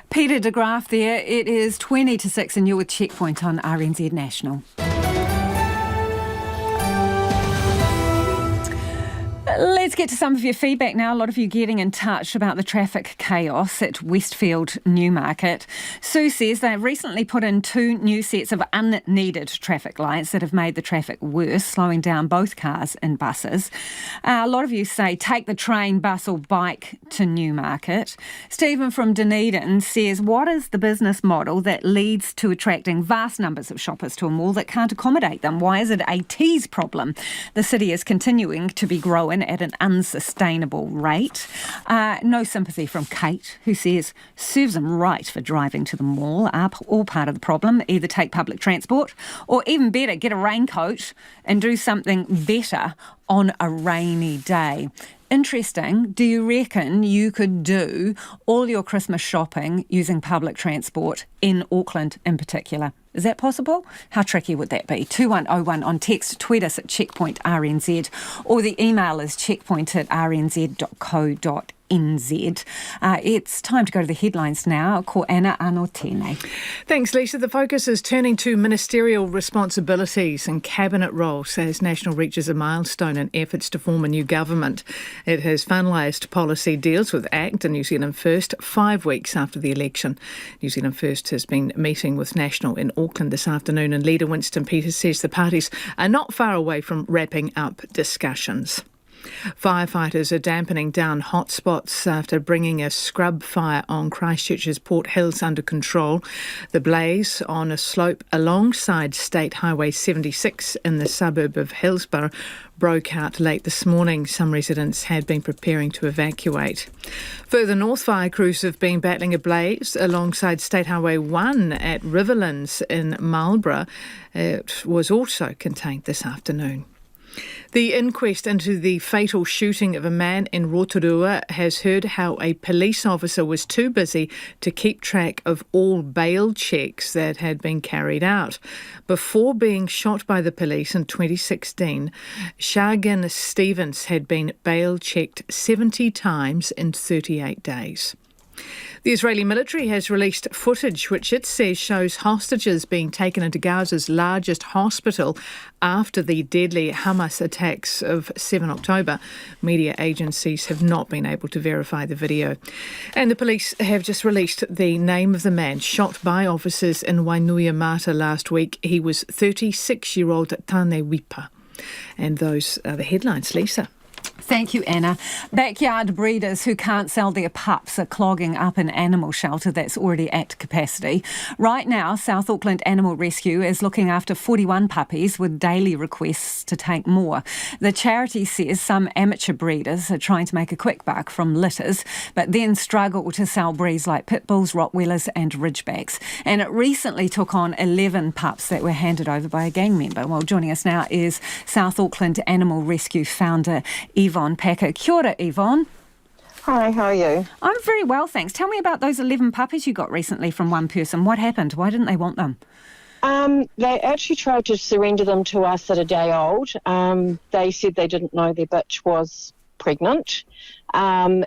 Peter de Graaf there. It is 20 to 6 and you're with Checkpoint on RNZ National. Let's get to some of your feedback now. A lot of you getting in touch about the traffic chaos at Westfield Newmarket. Sue says they've recently put in 2 new sets of unneeded traffic lights that have made the traffic worse, slowing down both cars and buses. A lot of you say take the train, bus or bike to Newmarket. Stephen from Dunedin says, what is the business model that leads to attracting vast numbers of shoppers to a mall that can't accommodate them? Why is it a tease problem? The city is continuing to be growing at an unsustainable rate. No sympathy from Kate, who says, serves them right for driving to the mall, are all part of the problem. Either take public transport or even better, get a raincoat and do something better on a rainy day. Interesting. Do you reckon you could do all your Christmas shopping using public transport in Auckland in particular? Is that possible? How tricky would that be? 2101 on text, tweet us at Checkpoint RNZ, or the email is checkpoint@rnz.co.nz. It's time to go to the headlines now. Ko Anna Anotene. Thanks, Lisa. The focus is turning to ministerial responsibilities and cabinet roles as National reaches a milestone in efforts to form a new government. It has finalised policy deals with ACT and New Zealand First 5 weeks after the election. New Zealand First has been meeting with National in Auckland this afternoon, and leader Winston Peters says the parties are not far away from wrapping up discussions. Firefighters are dampening down hotspots after bringing a scrub fire on Christchurch's Port Hills under control. The blaze on a slope alongside State Highway 76 in the suburb of Hillsborough broke out late this morning. Some residents had been preparing to evacuate. Further north, fire crews have been battling a blaze alongside State Highway 1 at Riverlands in Marlborough. It was also contained this afternoon. The inquest into the fatal shooting of a man in Rotorua has heard how a police officer was too busy to keep track of all bail checks that had been carried out. Before being shot by the police in 2016, Shargan Stevens had been bail checked 70 times in 38 days. The Israeli military has released footage which it says shows hostages being taken into Gaza's largest hospital after the deadly Hamas attacks of 7 October. Media agencies have not been able to verify the video. And the police have just released the name of the man shot by officers in Wainuiomata last week. He was 36-year-old Tane Wipa. And those are the headlines, Lisa. Thank you, Anna. Backyard breeders who can't sell their pups are clogging up an animal shelter that's already at capacity. Right now, South Auckland Animal Rescue is looking after 41 puppies with daily requests to take more. The charity says some amateur breeders are trying to make a quick buck from litters, but then struggle to sell breeds like pit bulls, Rottweilers and Ridgebacks. And it recently took on 11 pups that were handed over by a gang member. Well, joining us now is South Auckland Animal Rescue founder Yvonne Packer. Kia ora, Yvonne. Hi, how are you? I'm very well, thanks. Tell me about those 11 puppies you got recently from one person. What happened? Why didn't they want them? They actually tried to surrender them to us at a day old. They said they didn't know their bitch was pregnant. And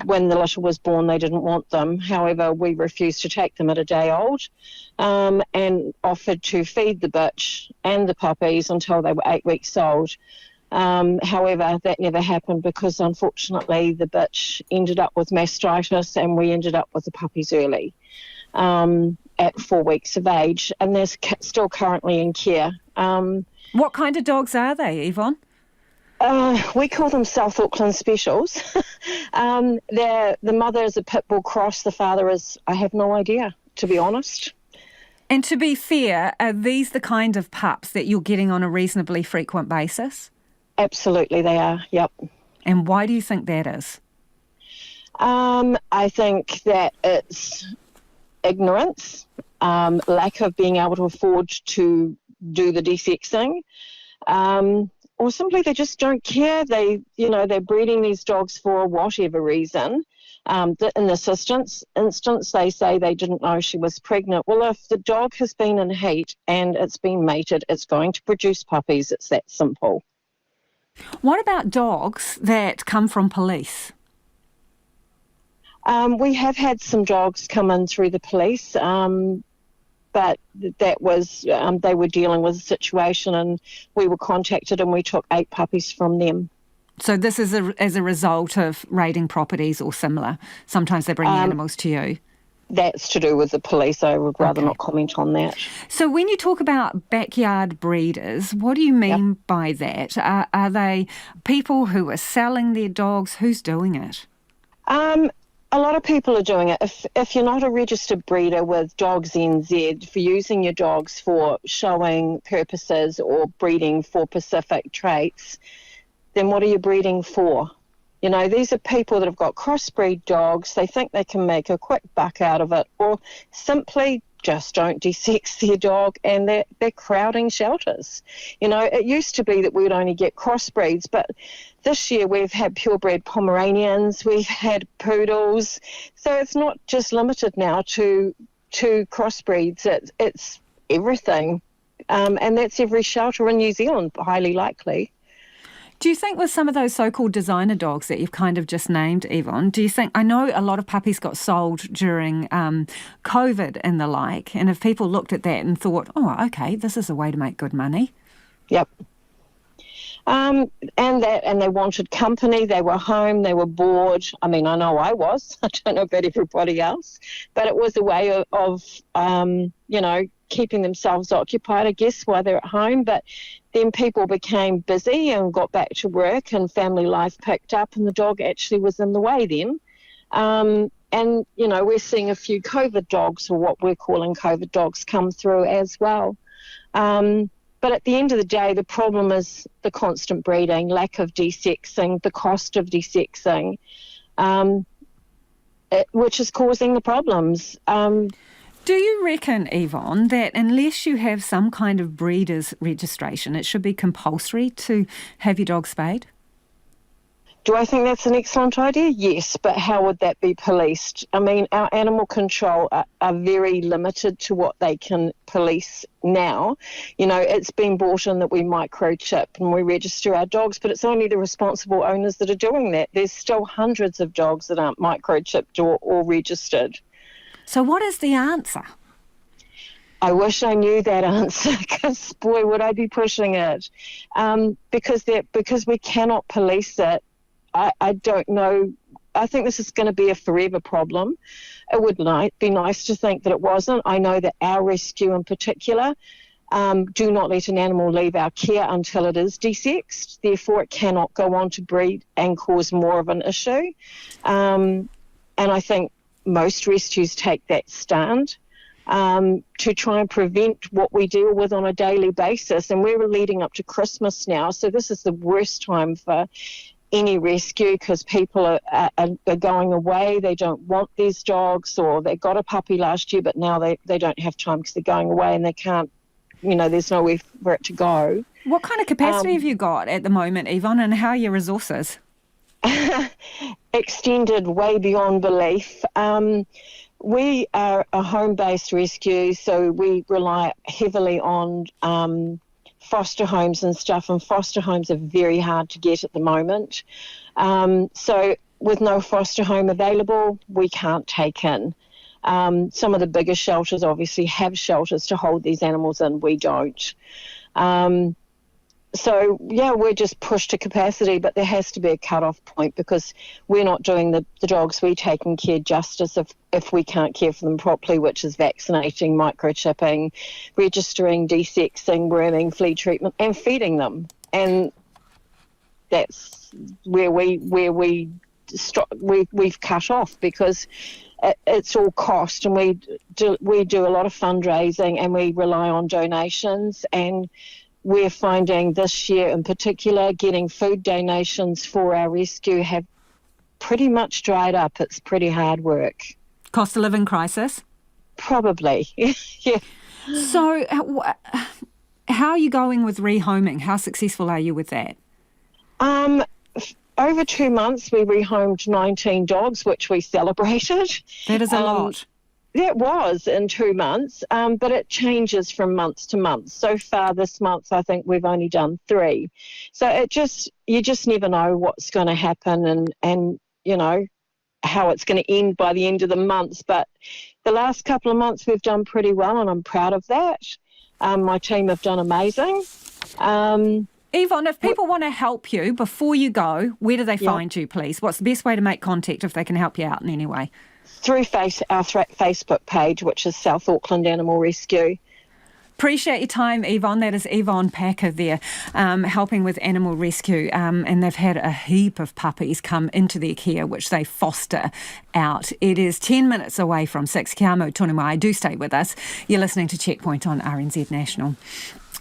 when the litter was born, they didn't want them. However, we refused to take them at a day old and offered to feed the bitch and the puppies until they were 8 weeks old. However, that never happened because, unfortunately, the bitch ended up with mastitis and we ended up with the puppies early at 4 weeks of age, and they're still currently in care. What kind of dogs are they, Yvonne? We call them South Auckland Specials. The mother is a pit bull cross. The father is, I have no idea, to be honest. And to be fair, are these the kind of pups that you're getting on a reasonably frequent basis? Absolutely, they are, yep. And why do you think that is? I think that it's ignorance, lack of being able to afford to do the desexing, or simply they just don't care. They're breeding these dogs for whatever reason. In this instance, they say they didn't know she was pregnant. Well, if the dog has been in heat and it's been mated, it's going to produce puppies. It's that simple. What about dogs that come from police? We have had some dogs come in through the police, but that was they were dealing with a situation and we were contacted and we took 8 puppies from them. So this is as a result of raiding properties or similar? Sometimes they bring animals to you? That's to do with the police. I would rather not comment on that. So when you talk about backyard breeders, what do you mean by that? Are they people who are selling their dogs? Who's doing it? A lot of people are doing it. If you're not a registered breeder with Dogs NZ, for using your dogs for showing purposes or breeding for specific traits, then what are you breeding for? You know, these are people that have got crossbreed dogs. They think they can make a quick buck out of it, or simply just don't desex their dog, and they're crowding shelters. You know, it used to be that we'd only get crossbreeds, but this year we've had purebred Pomeranians, we've had poodles. So it's not just limited now to crossbreeds. It's everything, and that's every shelter in New Zealand, highly likely. Do you think with some of those so-called designer dogs that you've kind of just named, Yvonne, do you think, I know a lot of puppies got sold during COVID and the like, and if people looked at that and thought, oh, okay, this is a way to make good money? Yep. And they wanted company, they were home, they were bored. I mean, I know I was, I don't know about everybody else, but it was a way of keeping themselves occupied, I guess, while they're at home. But then people became busy and got back to work and family life picked up and the dog actually was in the way then. And, you know, we're seeing a few COVID dogs, or what we're calling COVID dogs, come through as well. But at the end of the day, the problem is the constant breeding, lack of desexing, the cost of desexing, which is causing the problems. Do you reckon, Yvonne, that unless you have some kind of breeder's registration, it should be compulsory to have your dog spayed? Do I think that's an excellent idea? Yes, but how would that be policed? I mean, our animal control are very limited to what they can police now. You know, it's been brought in that we microchip and we register our dogs, but it's only the responsible owners that are doing that. There's still hundreds of dogs that aren't microchipped or registered. So what is the answer? I wish I knew that answer, because boy, would I be pushing it. Because we cannot police it. I don't know. I think this is going to be a forever problem. It would be nice to think that it wasn't. I know that our rescue in particular, do not let an animal leave our care until it is desexed. Therefore, it cannot go on to breed and cause more of an issue. And I think most rescues take that stand to try and prevent what we deal with on a daily basis. And we're leading up to Christmas now, so this is the worst time for any rescue because people are going away. They don't want these dogs, or they got a puppy last year, but now they don't have time because they're going away and they can't, there's nowhere for it to go. What kind of capacity have you got at the moment, Yvonne, and how are your resources? Extended way beyond belief. We are a home-based rescue, so we rely heavily on foster homes and stuff, and foster homes are very hard to get at the moment. So with no foster home available, we can't take in. Some of the bigger shelters obviously have shelters to hold these animals in, we don't. So, we're just pushed to capacity, but there has to be a cut-off point because we're not doing the dogs we take in care justice if we can't care for them properly, which is vaccinating, microchipping, registering, desexing, worming, flea treatment, and feeding them. And that's where we've cut off because it's all cost, and we do a lot of fundraising and we rely on donations, and we're finding this year in particular getting food donations for our rescue have pretty much dried up. It's pretty hard work. Cost of living crisis? Probably, yeah. So how are you going with rehoming? How successful are you with that? Over 2 months we rehomed 19 dogs, which we celebrated. That is a lot. That was in 2 months, but it changes from month to month. So far this month, I think we've only done 3. So you just never know what's going to happen and how it's going to end by the end of the month. But the last couple of months we've done pretty well, and I'm proud of that. My team have done amazing. Yvonne, if people want to help you before you go, where do they find you, please? What's the best way to make contact if they can help you out in any way? Through our Facebook page, which is South Auckland Animal Rescue. Appreciate your time, Yvonne. That is Yvonne Packer there, helping with animal rescue. And they've had a heap of puppies come into their care, which they foster out. It is 10 minutes away from 6. Kia amo tonu mai. Do stay with us. You're listening to Checkpoint on RNZ National.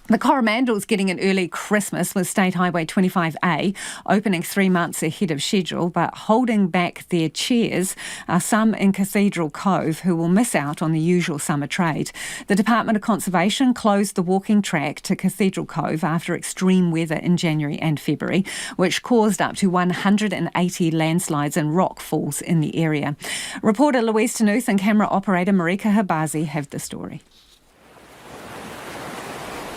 The Coromandel's getting an early Christmas with State Highway 25A opening 3 months ahead of schedule, but holding back their chairs are some in Cathedral Cove who will miss out on the usual summer trade. The Department of Conservation closed the walking track to Cathedral Cove after extreme weather in January and February, which caused up to 180 landslides and rock falls in the area. Reporter Louise Tanuth and camera operator Marika Habazi have the story.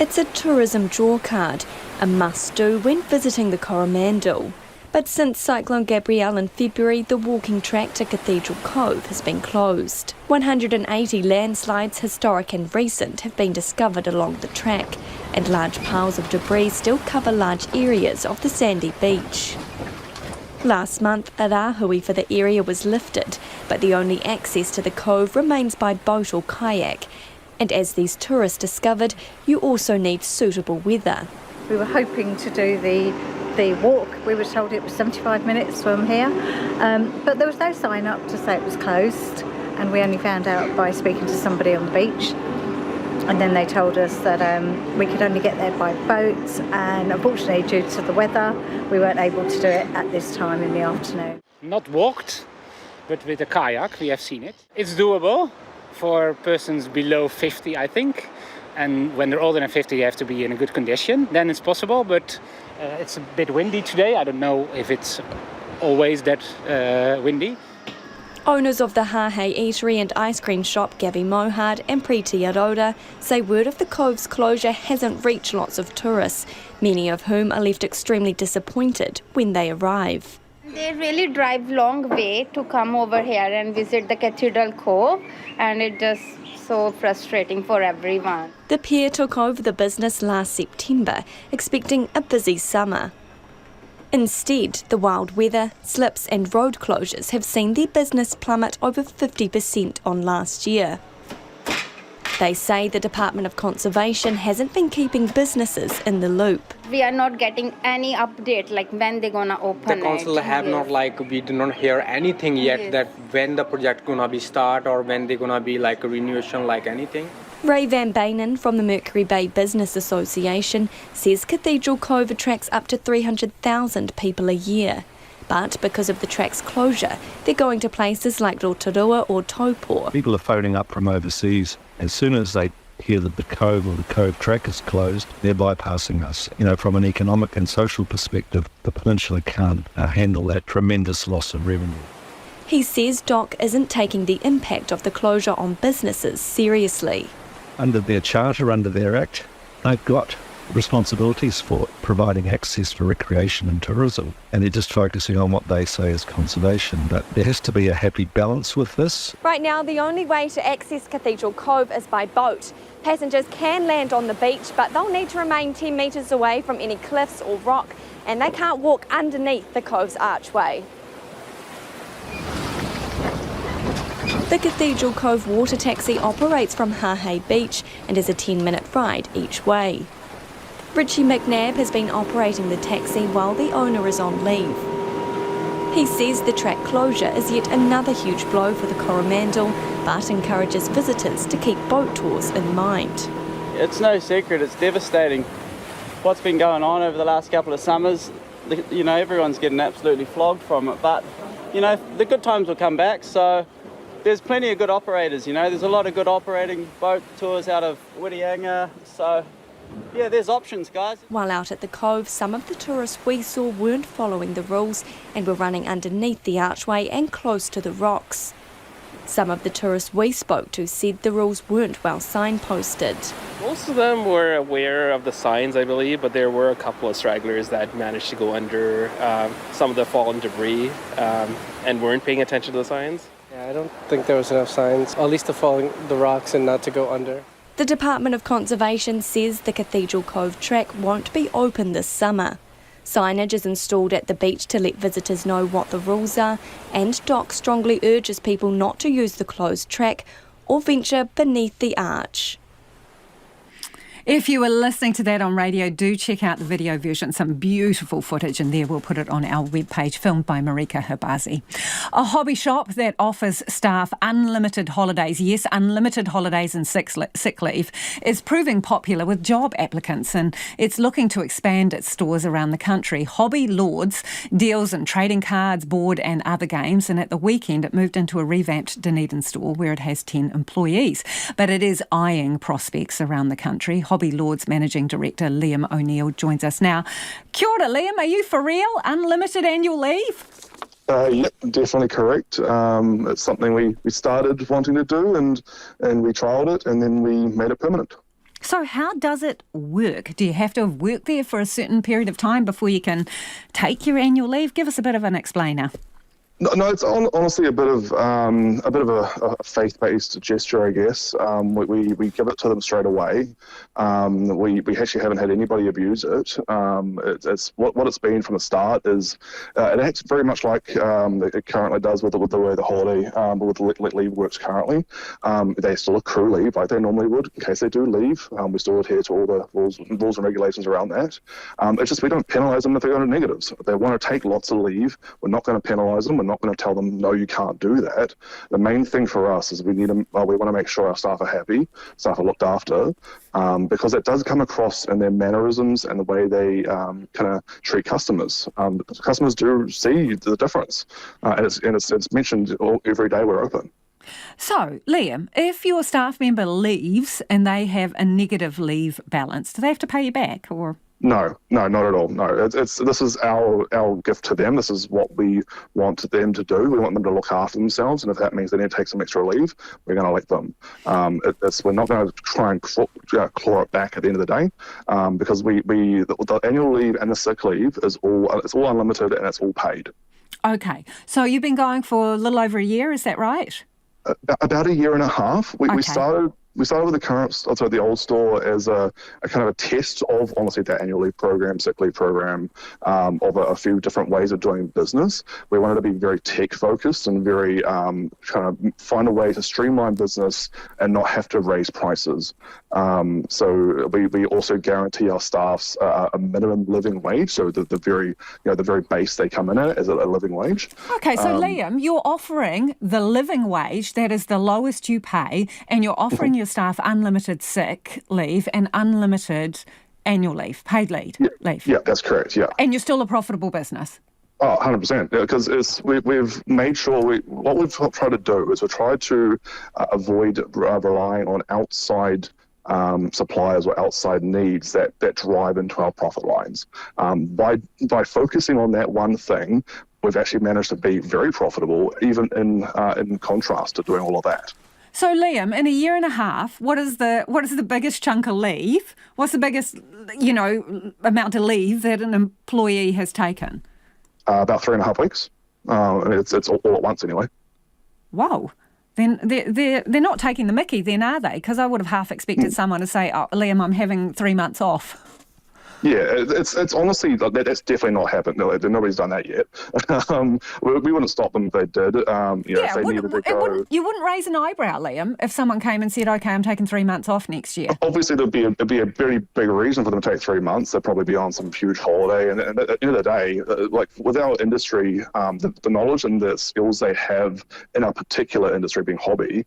It's a tourism drawcard, a must-do when visiting the Coromandel. But since Cyclone Gabrielle in February, the walking track to Cathedral Cove has been closed. 180 landslides, historic and recent, have been discovered along the track, and large piles of debris still cover large areas of the sandy beach. Last month, a rāhui for the area was lifted, but the only access to the cove remains by boat or kayak. And as these tourists discovered, you also need suitable weather. We were hoping to do the walk. We were told it was 75 minutes from here, but there was no sign up to say it was closed, and we only found out by speaking to somebody on the beach. And then they told us that we could only get there by boat, and unfortunately due to the weather, we weren't able to do it at this time in the afternoon. Not walked, but with a kayak, we have seen it. It's doable for persons below 50, I think. And when they're older than 50, you have to be in a good condition. Then it's possible, but it's a bit windy today. I don't know if it's always that windy. Owners of the Hāhei Eatery and Ice Cream Shop, Gabby Mohard and Preeti Aroda, say word of the cove's closure hasn't reached lots of tourists, many of whom are left extremely disappointed when they arrive. They really drive long way to come over here and visit the Cathedral Cove, and it's just so frustrating for everyone. The pair took over the business last September, expecting a busy summer. Instead, the wild weather, slips and road closures have seen their business plummet over 50% on last year. They say the Department of Conservation hasn't been keeping businesses in the loop. We are not getting any update, like when they're gonna open the council it. have not, we do not hear anything yet that when the project gonna be start or when they're gonna be a renewation, anything. Ray Van Bainen from the Mercury Bay Business Association says Cathedral Cove attracts up to 300,000 people a year. But because of the track's closure, they're going to places like Rotorua or Taupō. People are phoning up from overseas. As soon as they hear that the Cove or the Cove track is closed, they're bypassing us. From an economic and social perspective, the peninsula can't handle that tremendous loss of revenue. He says DOC isn't taking the impact of the closure on businesses seriously. Under their charter, under their act, they've got responsibilities for providing access for recreation and tourism, and they're just focusing on what they say is conservation. But there has to be a happy balance with this. Right now, the only way to access Cathedral Cove is by boat. Passengers can land on the beach, but they'll need to remain 10 metres away from any cliffs or rock, and they can't walk underneath the cove's archway. The Cathedral Cove water taxi operates from Hahei Beach and is a 10-minute ride each way. Richie McNabb has been operating the taxi while the owner is on leave. He says the track closure is yet another huge blow for the Coromandel, but encourages visitors to keep boat tours in mind. It's no secret, it's devastating. What's been going on over the last couple of summers, everyone's getting absolutely flogged from it, but, the good times will come back, so there's plenty of good operators, there's a lot of good operating boat tours out of Whitianga, so yeah, there's options, guys. While out at the Cove, some of the tourists we saw weren't following the rules and were running underneath the archway and close to the rocks. Some of the tourists we spoke to said the rules weren't well signposted. Most of them were aware of the signs, I believe, but there were a couple of stragglers that managed to go under some of the fallen debris and weren't paying attention to the signs. Yeah, I don't think there was enough signs, at least to follow the rocks and not to go under. The Department of Conservation says the Cathedral Cove track won't be open this summer. Signage is installed at the beach to let visitors know what the rules are, and DOC strongly urges people not to use the closed track or venture beneath the arch. If you were listening to that on radio, do check out the video version. Some beautiful footage in there. We'll put it on our webpage, filmed by Marika Herbazi. A hobby shop that offers staff unlimited holidays, yes, unlimited holidays and sick leave, is proving popular with job applicants, and it's looking to expand its stores around the country. Hobby Lords deals in trading cards, board and other games, and at the weekend it moved into a revamped Dunedin store where it has 10 employees. But it is eyeing prospects around the country. Hobby Lords Managing Director Liam O'Neill joins us now. Kia ora, Liam, are you for real? Unlimited annual leave? Yep, definitely correct. It's something we started wanting to do and we trialled it and then we made it permanent. So how does it work? Do you have to have worked there for a certain period of time before you can take your annual leave? Give us a bit of an explainer. No, it's honestly a bit of a faith-based gesture, I guess. We give it to them straight away. We actually haven't had anybody abuse it. It's what it's been from the start is it acts very much like it currently does with the way the holiday with leave works currently. They still accrue leave like they normally would in case they do leave. We still adhere to all the rules and regulations around that. It's just we don't penalise them if they go to negatives. If they want to take lots of leave, we're not going to penalise them. We're not going to tell them, no, you can't do that. The main thing for us is we want to make sure our staff are happy, staff are looked after, because it does come across in their mannerisms and the way they kind of treat customers. Customers do see the difference, and it's mentioned every day we're open. So, Liam, if your staff member leaves and they have a negative leave balance, do they have to pay you back, or...? No, not at all. No, this is our gift to them. This is what we want them to do. We want them to look after themselves, and if that means they need to take some extra leave, we're going to let them. We're not going to try and claw it back at the end of the day, because the annual leave and the sick leave it's all unlimited and it's all paid. Okay, so you've been going for a little over a year, is that right? About a year and a half. We started We started with the old store as a kind of a test of, honestly, that annual leave program, sick leave program, of a few different ways of doing business. We wanted to be very tech focused and very kind of find a way to streamline business and not have to raise prices. So we also guarantee our staffs a minimum living wage. So the very base they come in at is a living wage. Okay, so Liam, you're offering the living wage, that is the lowest you pay, and you're offering your staff unlimited sick leave and unlimited annual leave, paid leave. Yeah, that's correct, yeah. And you're still a profitable business? Oh, 100%. Because we've made sure what we've tried to do is we've tried to avoid relying on outside suppliers or outside needs that drive into our profit lines. By focusing on that one thing, we've actually managed to be very profitable, even in contrast to doing all of that. So Liam, in a year and a half, what is the biggest chunk of leave? What's the biggest, amount of leave that an employee has taken? About 3.5 weeks. It's all at once anyway. Wow. Then they're not taking the mickey then, are they? Because I would have half expected someone to say, "Oh, Liam, I'm having 3 months off." Yeah, it's honestly, that's definitely not happened. No, nobody's done that yet. We wouldn't stop them if they did. If they needed to go. You wouldn't raise an eyebrow, Liam, if someone came and said, "Okay, I'm taking 3 months off next year." Obviously, there'd be a very big reason for them to take 3 months. They'd probably be on some huge holiday. And at the end of the day, with our industry, the knowledge and the skills they have in our particular industry, being hobby,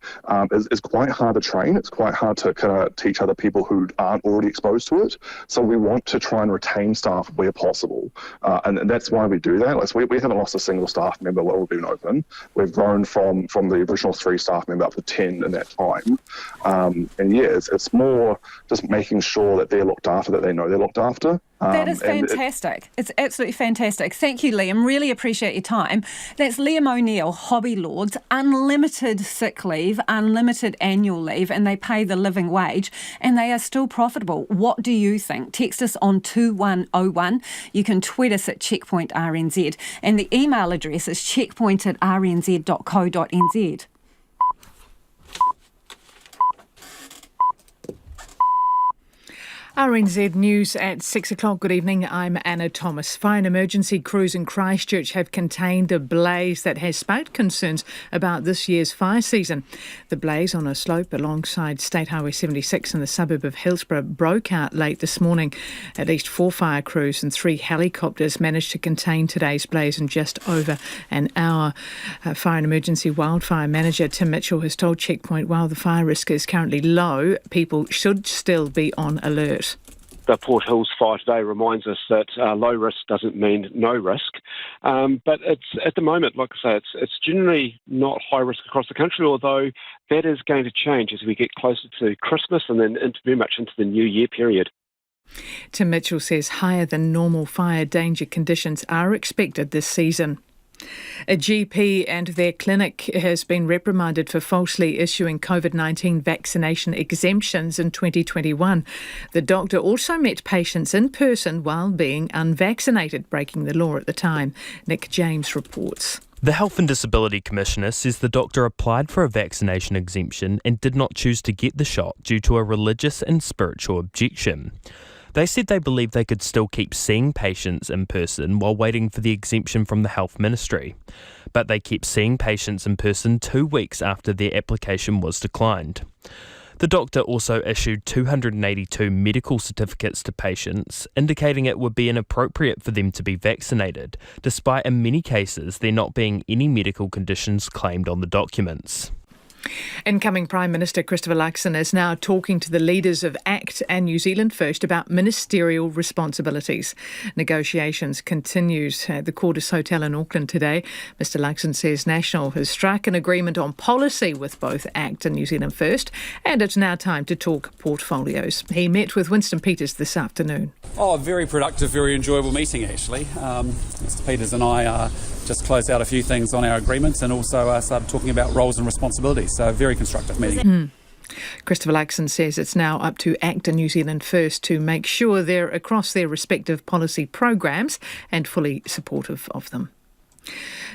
is quite hard to train. It's quite hard to kind of teach other people who aren't already exposed to it. So we want to try and retain staff where possible, and that's why we do that. We haven't lost a single staff member while we've been open. We've grown from the original 3 staff member up to 10 in that time, it's more just making sure that they're looked after, that they know they're looked after. That is fantastic. It's absolutely fantastic. Thank you, Liam. Really appreciate your time. That's Liam O'Neill, Hobby Lords, unlimited sick leave, unlimited annual leave, and they pay the living wage, and they are still profitable. What do you think? Text us on 2101. You can tweet us at Checkpoint RNZ, and the email address is checkpoint@rnz.co.nz. RNZ News at 6 o'clock. Good evening, I'm Anna Thomas. Fire and emergency crews in Christchurch have contained a blaze that has sparked concerns about this year's fire season. The blaze on a slope alongside State Highway 76 in the suburb of Hillsborough broke out late this morning. At least 4 fire crews and 3 helicopters managed to contain today's blaze in just over an hour. Fire and emergency wildfire manager Tim Mitchell has told Checkpoint while the fire risk is currently low, people should still be on alert. The Port Hills fire today reminds us that low risk doesn't mean no risk. But it's at the moment, like I say, it's generally not high risk across the country, although that is going to change as we get closer to Christmas and then very much into the New Year period. Tim Mitchell says higher than normal fire danger conditions are expected this season. A GP and their clinic has been reprimanded for falsely issuing COVID-19 vaccination exemptions in 2021. The doctor also met patients in person while being unvaccinated, breaking the law at the time. Nick James reports. The Health and Disability Commissioner says the doctor applied for a vaccination exemption and did not choose to get the shot due to a religious and spiritual objection. They said they believed they could still keep seeing patients in person while waiting for the exemption from the Health Ministry. But they kept seeing patients in person 2 weeks after their application was declined. The doctor also issued 282 medical certificates to patients, indicating it would be inappropriate for them to be vaccinated, despite in many cases there not being any medical conditions claimed on the documents. Incoming Prime Minister Christopher Luxon is now talking to the leaders of ACT and New Zealand First about ministerial responsibilities. Negotiations continues at the Cordis Hotel in Auckland today. Mr Luxon says National has struck an agreement on policy with both ACT and New Zealand First, and it's now time to talk portfolios. He met with Winston Peters this afternoon. Oh, a very productive, very enjoyable meeting actually. Mr Peters and I just closed out a few things on our agreements and also started talking about roles and responsibilities. So a very constructive meeting. Christopher Luxon says it's now up to ACT and New Zealand First to make sure they're across their respective policy programs and fully supportive of them.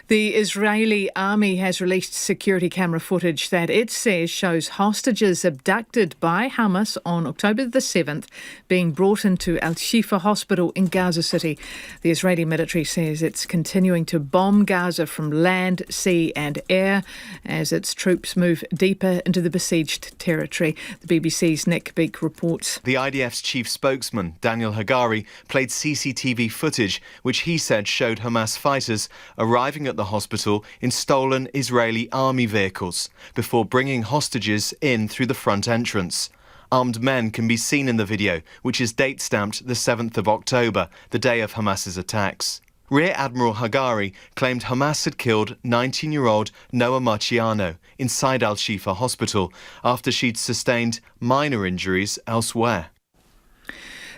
The Israeli army has released security camera footage that it says shows hostages abducted by Hamas on October the 7th being brought into Al-Shifa hospital in Gaza City. The Israeli military says it's continuing to bomb Gaza from land, sea and air as its troops move deeper into the besieged territory. The BBC's Nick Beek reports. The IDF's chief spokesman, Daniel Hagari, played CCTV footage which he said showed Hamas fighters arriving at the hospital in stolen Israeli army vehicles before bringing hostages in through the front entrance. Armed men can be seen in the video, which is date-stamped the 7th of October, the day of Hamas's attacks. Rear Admiral Hagari claimed Hamas had killed 19-year-old Noa Marciano inside Al-Shifa hospital after she'd sustained minor injuries elsewhere.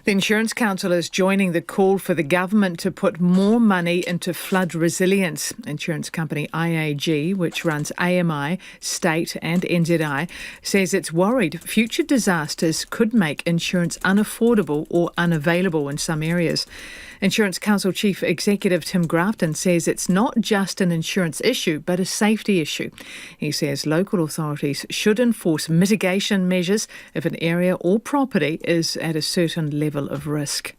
The Insurance Council is joining the call for the government to put more money into flood resilience. Insurance company IAG, which runs AMI, State and NZI, says it's worried future disasters could make insurance unaffordable or unavailable in some areas. Insurance Council Chief Executive Tim Grafton says it's not just an insurance issue, but a safety issue. He says local authorities should enforce mitigation measures if an area or property is at a certain level of risk.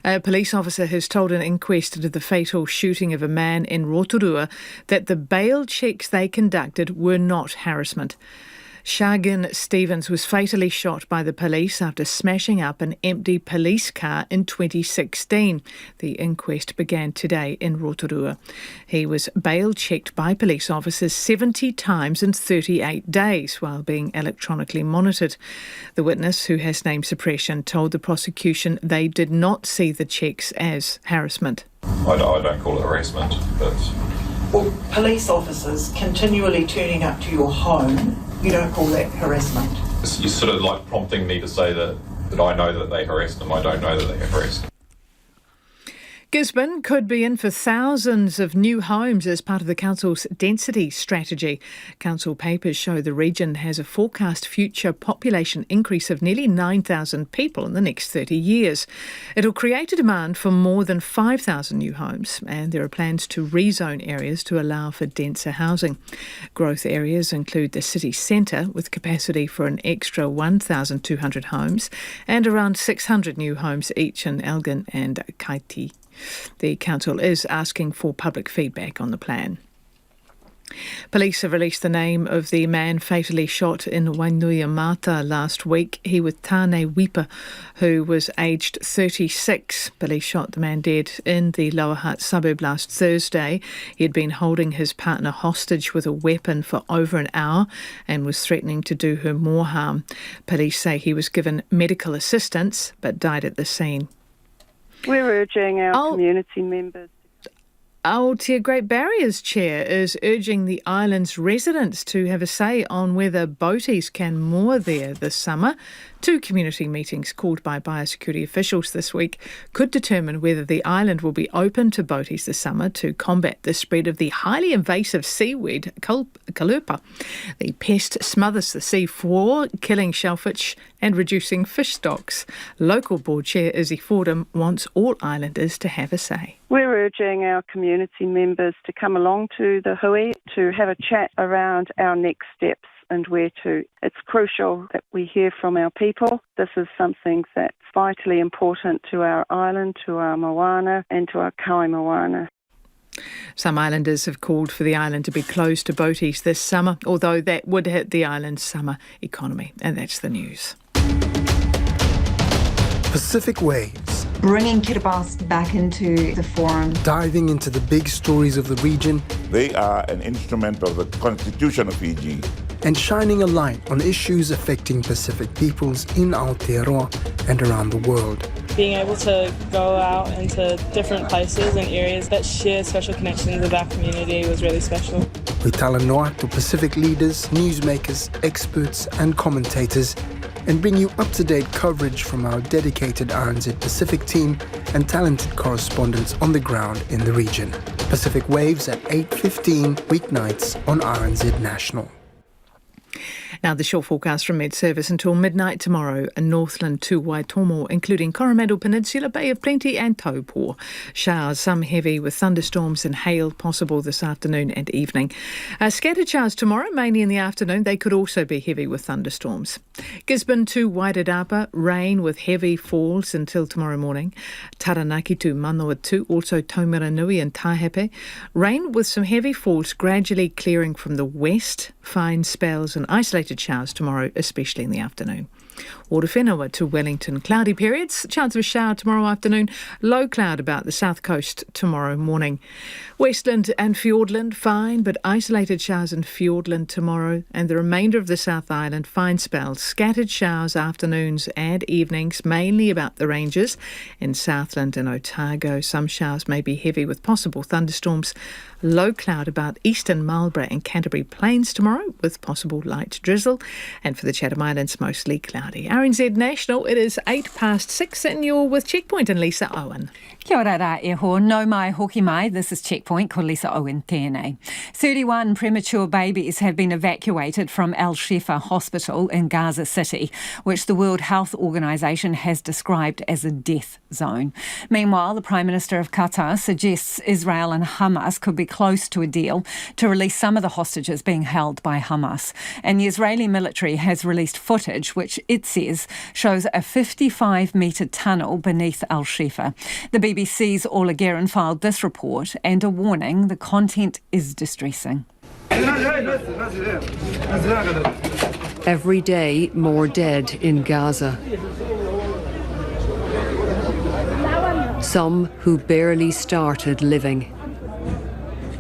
A police officer has told an inquest into the fatal shooting of a man in Rotorua that the bail checks they conducted were not harassment. Shagun Stevens was fatally shot by the police after smashing up an empty police car in 2016. The inquest began today in Rotorua. He was bail-checked by police officers 70 times in 38 days while being electronically monitored. The witness, who has name suppression, told the prosecution they did not see the checks as harassment. I don't call it harassment, but... Well, police officers continually turning up to your home, you don't call that harassment? You're sort of like prompting me to say that I know that they harassed them. I don't know that they harassed. Gisborne could be in for thousands of new homes as part of the council's density strategy. Council papers show the region has a forecast future population increase of nearly 9,000 people in the next 30 years. It'll create a demand for more than 5,000 new homes, and there are plans to rezone areas to allow for denser housing. Growth areas include the city centre, with capacity for an extra 1,200 homes, and around 600 new homes each in Elgin and Kaiti. The council is asking for public feedback on the plan. Police have released the name of the man fatally shot in Wainuiomata last week. He was Tane Wipa, who was aged 36. Police shot the man dead in the Lower Hutt suburb last Thursday. He had been holding his partner hostage with a weapon for over an hour and was threatening to do her more harm. Police say he was given medical assistance but died at the scene. We're urging our community members. Aotea Great Barriers Chair is urging the island's residents to have a say on whether boaties can moor there this summer. Two community meetings called by biosecurity officials this week could determine whether the island will be open to boaties this summer to combat the spread of the highly invasive seaweed, kalupa. The pest smothers the sea floor, killing shellfish and reducing fish stocks. Local board chair Izzy Fordham wants all islanders to have a say. We're urging our community members to come along to the hui to have a chat around our next steps and where to. It's crucial that we hear from our people. This is something that's vitally important to our island, to our moana and to our kai moana. Some islanders have called for the island to be closed to boaties this summer, although that would hit the island's summer economy. And that's the news. Pacific Waves. Bringing Kiribati back into the forum. Diving into the big stories of the region. They are an instrument of the Constitution of Fiji. And shining a light on issues affecting Pacific peoples in Aotearoa and around the world. Being able to go out into different places and areas that share special connections with our community was really special. We tala noa to Pacific leaders, newsmakers, experts and commentators, and bring you up-to-date coverage from our dedicated RNZ Pacific team and talented correspondents on the ground in the region. Pacific Waves at 8:15 weeknights on RNZ National. Now the short forecast from Met Service until midnight tomorrow in Northland to Waitomo, including Coromandel Peninsula, Bay of Plenty and Taupo. Showers, some heavy with thunderstorms and hail possible this afternoon and evening. Scattered showers tomorrow, mainly in the afternoon. They could also be heavy with thunderstorms. Gisborne to Wairarapa, rain with heavy falls until tomorrow morning. Taranaki to Manawatu, also Taumaranui and Tahepe. Rain with some heavy falls gradually clearing from the west. Fine spells and isolated showers tomorrow, especially in the afternoon. Orowhenua to Wellington, cloudy periods, chance of a shower tomorrow afternoon, low cloud about the south coast tomorrow morning. Westland and Fiordland, fine, but isolated showers in Fiordland tomorrow, and the remainder of the South Island, fine spells, scattered showers afternoons and evenings, mainly about the ranges. In Southland and Otago, some showers may be heavy with possible thunderstorms. Low cloud about eastern Marlborough and Canterbury Plains tomorrow, with possible light drizzle. And for the Chatham Islands, mostly cloudy. RNZ National, it is 6:08, and you're with Checkpoint and Lisa Owen. Kia ora rā e ho, no mai hoki mai. This is Checkpoint, ko Lisa Owen tēnei. 31 premature babies have been evacuated from Al-Shifa Hospital in Gaza City, which the World Health Organization has described as a death zone. Meanwhile, the Prime Minister of Qatar suggests Israel and Hamas could be close to a deal to release some of the hostages being held by Hamas. And the Israeli military has released footage which it says shows a 55-metre tunnel beneath Al-Shifa. The BBC's Orla Guerin filed this report and a warning the content is distressing. Every day, more dead in Gaza. Some who barely started living.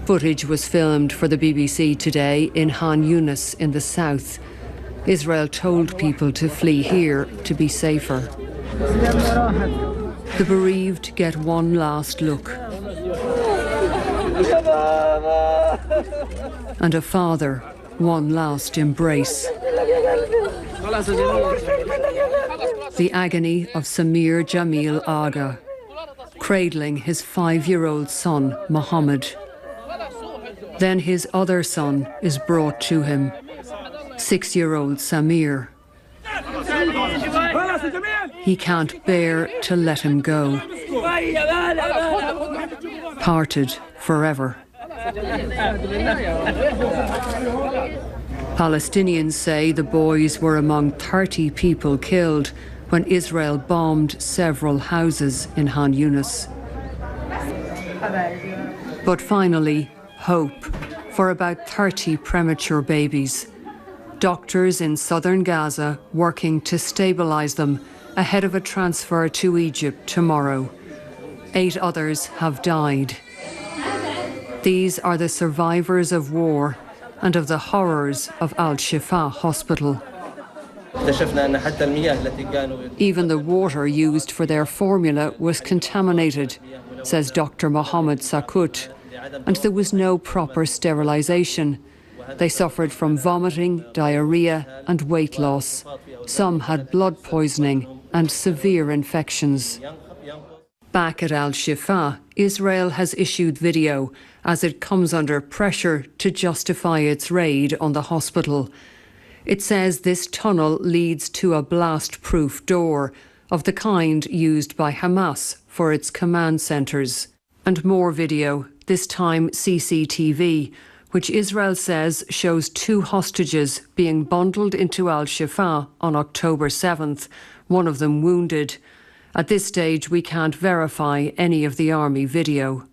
Footage was filmed for the BBC today in Han Yunis in the south. Israel told people to flee here to be safer. The bereaved get one last look. And a father, one last embrace. The agony of Samir Jamil Aga, cradling his 5-year-old son, Mohammed. Then his other son is brought to him, 6-year-old Samir. He can't bear to let him go. Parted forever. Palestinians say the boys were among 30 people killed when Israel bombed several houses in Han Yunis. But finally, hope for about 30 premature babies. Doctors in southern Gaza working to stabilise them ahead of a transfer to Egypt tomorrow. 8 others have died. These are the survivors of war and of the horrors of Al-Shifa Hospital. Even the water used for their formula was contaminated, says Dr. Mohammed Sakut, and there was no proper sterilisation. They suffered from vomiting, diarrhoea and weight loss. Some had blood poisoning and severe infections. Back at Al-Shifa, Israel has issued video as it comes under pressure to justify its raid on the hospital. It says this tunnel leads to a blast-proof door of the kind used by Hamas for its command centres. And more video, this time CCTV, which Israel says shows 2 hostages being bundled into Al-Shifa on October 7th, one of them wounded. At this stage, we can't verify any of the army video.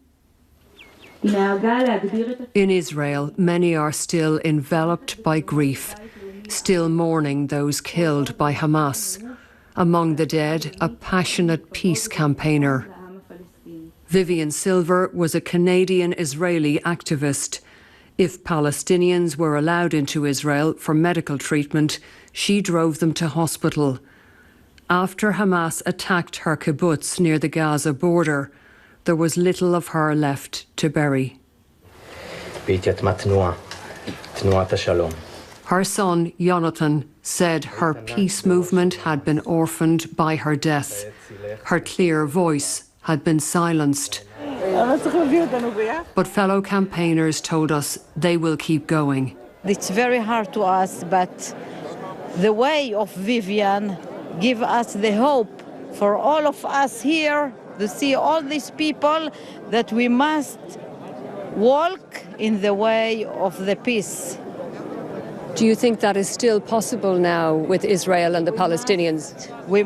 In Israel, many are still enveloped by grief, still mourning those killed by Hamas. Among the dead, a passionate peace campaigner. Vivian Silver was a Canadian-Israeli activist. If Palestinians were allowed into Israel for medical treatment, she drove them to hospital. After Hamas attacked her kibbutz near the Gaza border, there was little of her left to bury. Her son, Jonathan, said her peace movement had been orphaned by her death. Her clear voice had been silenced. But fellow campaigners told us they will keep going. It's very hard to us, but The way of Vivian give us the hope for all of us here to see all these people that we must walk in the way of the peace. Do you think that is still possible now with Israel and the Palestinians? We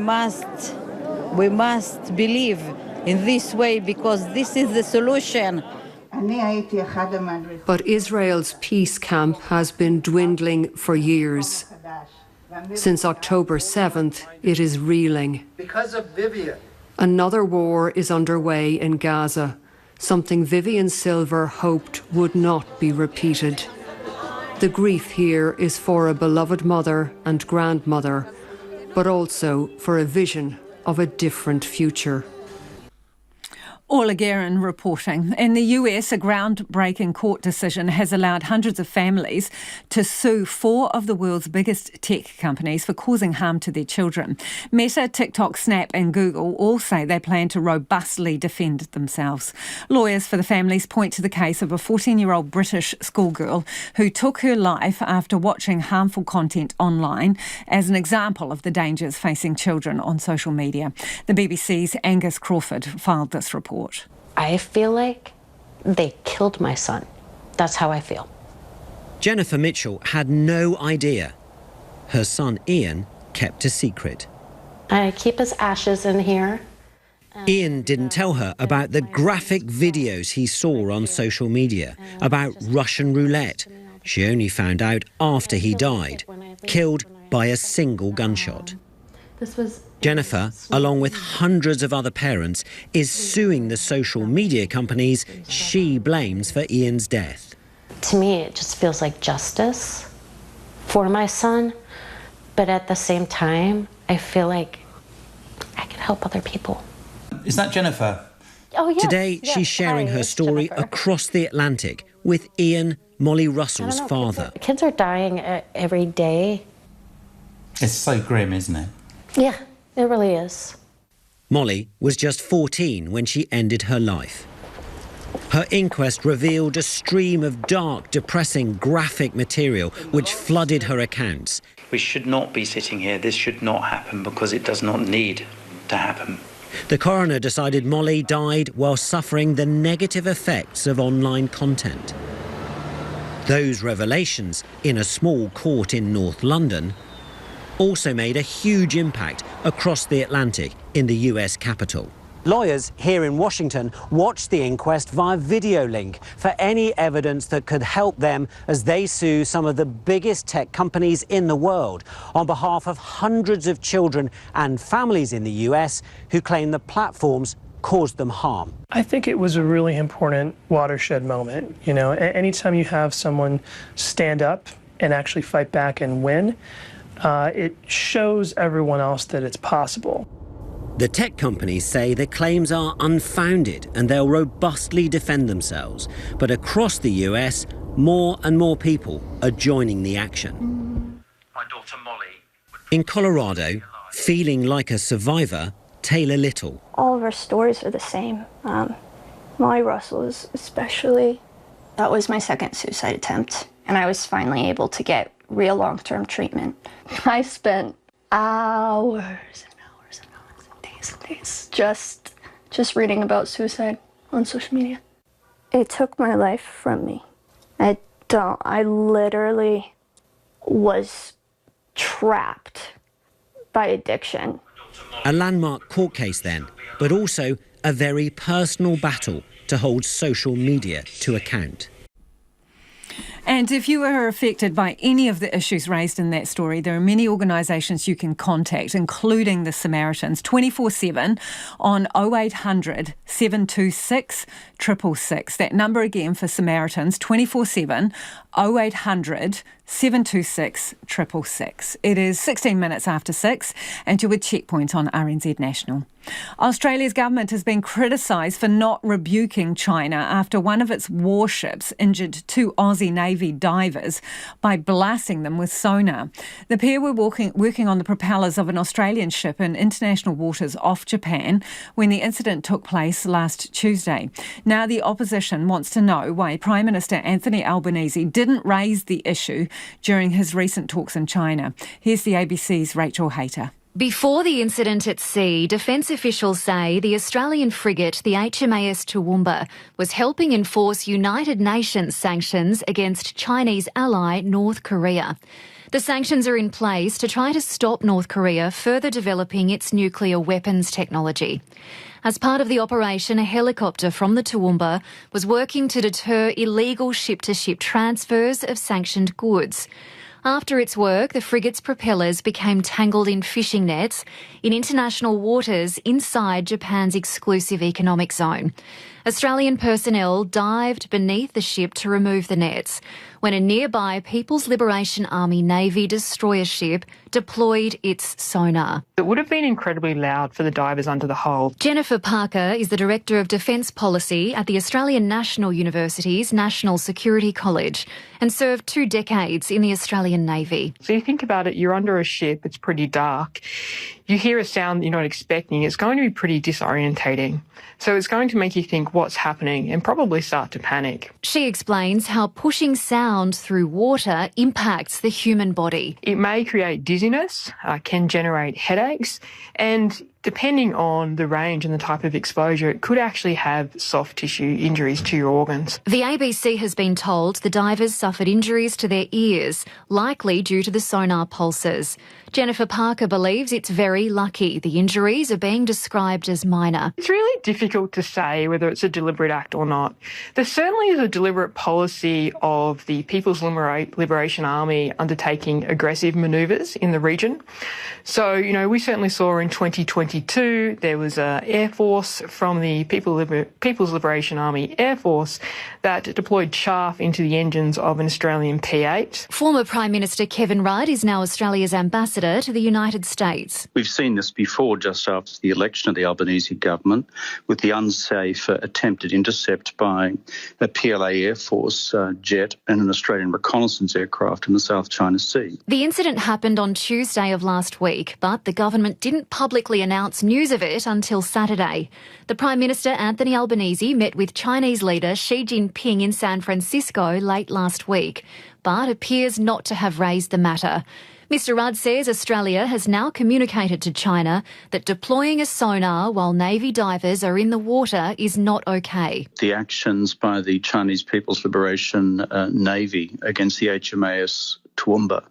must believe in this way because this is the solution. But Israel's peace camp has been dwindling for years. Since October 7th, it is reeling. Because of Vivian. Another war is underway in Gaza, something Vivian Silver hoped would not be repeated. The grief here is for a beloved mother and grandmother, but also for a vision of a different future. Orla Guerin reporting. In the US, a groundbreaking court decision has allowed hundreds of families to sue 4 of the world's biggest tech companies for causing harm to their children. Meta, TikTok, Snap and Google all say they plan to robustly defend themselves. Lawyers for the families point to the case of a 14-year-old British schoolgirl who took her life after watching harmful content online as an example of the dangers facing children on social media. The BBC's Angus Crawford filed this report. I feel like they killed my son. That's how I feel. Jennifer Mitchell had no idea. Her son Ian kept a secret. I keep his ashes in here. Ian didn't tell her about the graphic videos he saw on social media about Russian roulette. She only found out after he died, killed by a single gunshot. Jennifer, along with hundreds of other parents, is suing the social media companies she blames for Ian's death. To me, it just feels like justice for my son, but at the same time, I feel like I could help other people. Is that Jennifer? Oh, yes. Today, she's sharing her story across the Atlantic with Ian, Molly Russell's father. Kids are dying every day. It's so grim, isn't it? Yeah, it really is. Molly was just 14 when she ended her life. Her inquest revealed a stream of dark, depressing, graphic material which flooded her accounts. We should not be sitting here. This should not happen because it does not need to happen. The coroner decided Molly died while suffering the negative effects of online content. Those revelations in a small court in North London also made a huge impact across the Atlantic in the US capital. Lawyers here in Washington watched the inquest via video link for any evidence that could help them as they sue some of the biggest tech companies in the world on behalf of hundreds of children and families in the US who claim the platforms caused them harm. I think it was a really important watershed moment. You know, anytime you have someone stand up and actually fight back and win, it shows everyone else that it's possible. The tech companies say the claims are unfounded and they'll robustly defend themselves. But across the US, more and more people are joining the action. My daughter Molly. In Colorado, feeling like a survivor, Taylor Little. All of our stories are the same. Molly Russell's especially. That was my second suicide attempt, and I was finally able to get real long-term treatment. I spent hours and hours and hours and days just reading about suicide on social media. It took my life from me. I literally was trapped by addiction. A landmark court case then, but also a very personal battle to hold social media to account. And if you are affected by any of the issues raised in that story, there are many organisations you can contact, including the Samaritans, 24/7 on 0800 726 666. That number again for Samaritans, 24/7 0800 726 666. It is 16 minutes after 6 and you're with Checkpoint on RNZ National. Australia's government has been criticised for not rebuking China after one of its warships injured 2 Aussie navy Navy divers by blasting them with sonar. The pair were working on the propellers of an Australian ship in international waters off Japan when the incident took place last Tuesday. Now the opposition wants to know why Prime Minister Anthony Albanese didn't raise the issue during his recent talks in China. Here's the ABC's Rachel Hayter. Before the incident at sea, defence officials say the Australian frigate, the HMAS Toowoomba, was helping enforce United Nations sanctions against Chinese ally North Korea. The sanctions are in place to try to stop North Korea further developing its nuclear weapons technology. As part of the operation, a helicopter from the Toowoomba was working to deter illegal ship-to-ship transfers of sanctioned goods. After its work, the frigate's propellers became tangled in fishing nets in international waters inside Japan's exclusive economic zone. Australian personnel dived beneath the ship to remove the nets when a nearby People's Liberation Army Navy destroyer ship deployed its sonar. It would have been incredibly loud for the divers under the hull. Jennifer Parker is the Director of Defence Policy at the Australian National University's National Security College and served 2 decades in the Australian Navy. So you think about it, you're under a ship, it's pretty dark. You hear a sound that you're not expecting, it's going to be pretty disorientating. So it's going to make you think what's happening and probably start to panic. She explains how pushing sound through water impacts the human body. It may create dizziness, can generate headaches, and depending on the range and the type of exposure, it could actually have soft tissue injuries to your organs. The ABC has been told the divers suffered injuries to their ears, likely due to the sonar pulses. Jennifer Parker believes it's very lucky the injuries are being described as minor. It's really difficult to say whether it's a deliberate act or not. There certainly is a deliberate policy of the People's Liberation Army undertaking aggressive manoeuvres in the region. So, we certainly saw in 2022 there was an Air Force from the People's Liberation Army Air Force that deployed chaff into the engines of an Australian P-8. Former Prime Minister Kevin Rudd is now Australia's ambassador to the United States. We've seen this before just after the election of the Albanese government with the unsafe attempted intercept by a PLA Air Force jet and an Australian reconnaissance aircraft in the South China Sea. The incident happened on Tuesday of last week, but the government didn't publicly announce news of it until Saturday. The Prime Minister Anthony Albanese met with Chinese leader Xi Jinping in San Francisco late last week, but appears not to have raised the matter. Mr Rudd says Australia has now communicated to China that deploying a sonar while Navy divers are in the water is not okay. The actions by the Chinese People's Liberation Navy against the HMAS Toowoomba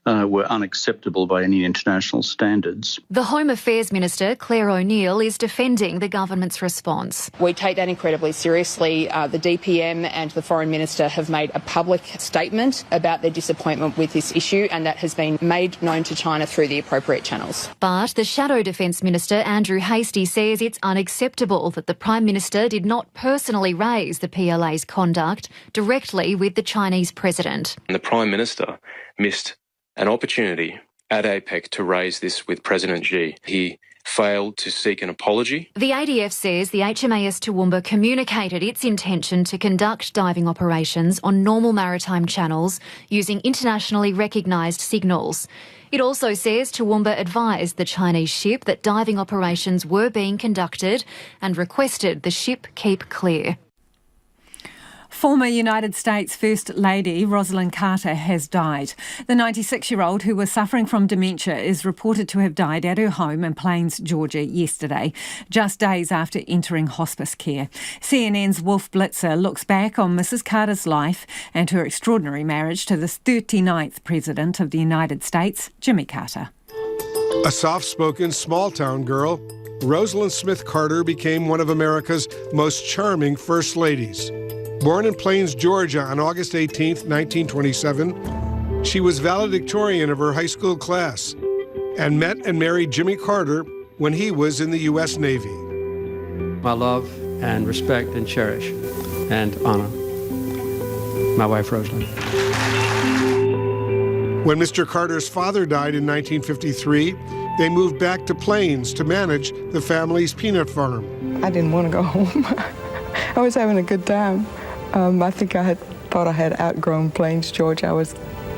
were unacceptable by any international standards. The Home Affairs Minister, Claire O'Neill, is defending the government's response. We take that incredibly seriously. The DPM and the Foreign Minister have made a public statement about their disappointment with this issue, and that has been made known to China through the appropriate channels. But the Shadow Defence Minister, Andrew Hastie, says it's unacceptable that the Prime Minister did not personally raise the PLA's conduct directly with the Chinese President. The Prime Minister missed an opportunity at APEC to raise this with President Xi. He failed to seek an apology. The ADF says the HMAS Toowoomba communicated its intention to conduct diving operations on normal maritime channels using internationally recognised signals. It also says Toowoomba advised the Chinese ship that diving operations were being conducted and requested the ship keep clear. Former United States First Lady Rosalyn Carter has died. The 96-year-old, who was suffering from dementia, is reported to have died at her home in Plains, Georgia yesterday, just days after entering hospice care. CNN's Wolf Blitzer looks back on Mrs. Carter's life and her extraordinary marriage to the 39th President of the United States, Jimmy Carter. A soft-spoken, small-town girl, Rosalyn Smith Carter became one of America's most charming First Ladies. Born in Plains, Georgia on August 18, 1927, she was valedictorian of her high school class and met and married Jimmy Carter when he was in the U.S. Navy. I love and respect and cherish and honor my wife, Rosalyn. When Mr. Carter's father died in 1953, they moved back to Plains to manage the family's peanut farm. I didn't want to go home. I was having a good time. I think I had thought I had outgrown Plains, Georgia.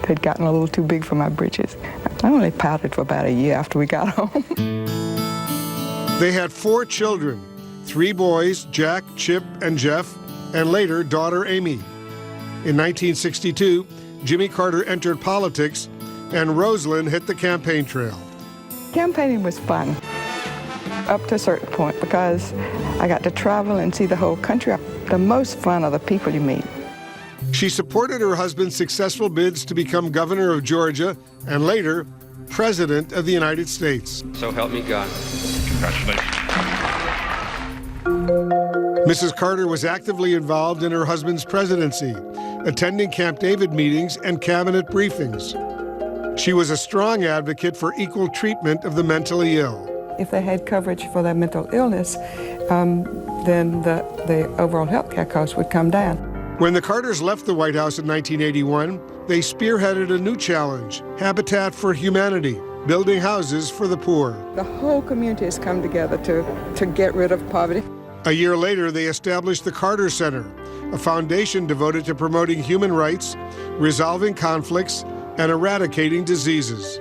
They'd gotten a little too big for my britches. I only pouted for about a year after we got home. They had 4 children, 3 boys, Jack, Chip, and Jeff, and later daughter Amy. In 1962, Jimmy Carter entered politics, and Rosalyn hit the campaign trail. Campaigning was fun, up to a certain point, because I got to travel and see the whole country. The most fun are the people you meet. She supported her husband's successful bids to become governor of Georgia and later president of the United States. So help me God. Congratulations. Mrs. Carter was actively involved in her husband's presidency, attending Camp David meetings and cabinet briefings. She was a strong advocate for equal treatment of the mentally ill. If they had coverage for their mental illness, then the overall health care costs would come down. When the Carters left the White House in 1981, they spearheaded a new challenge, Habitat for Humanity, building houses for the poor. The whole community has come together to get rid of poverty. A year later, they established the Carter Center, a foundation devoted to promoting human rights, resolving conflicts, and eradicating diseases.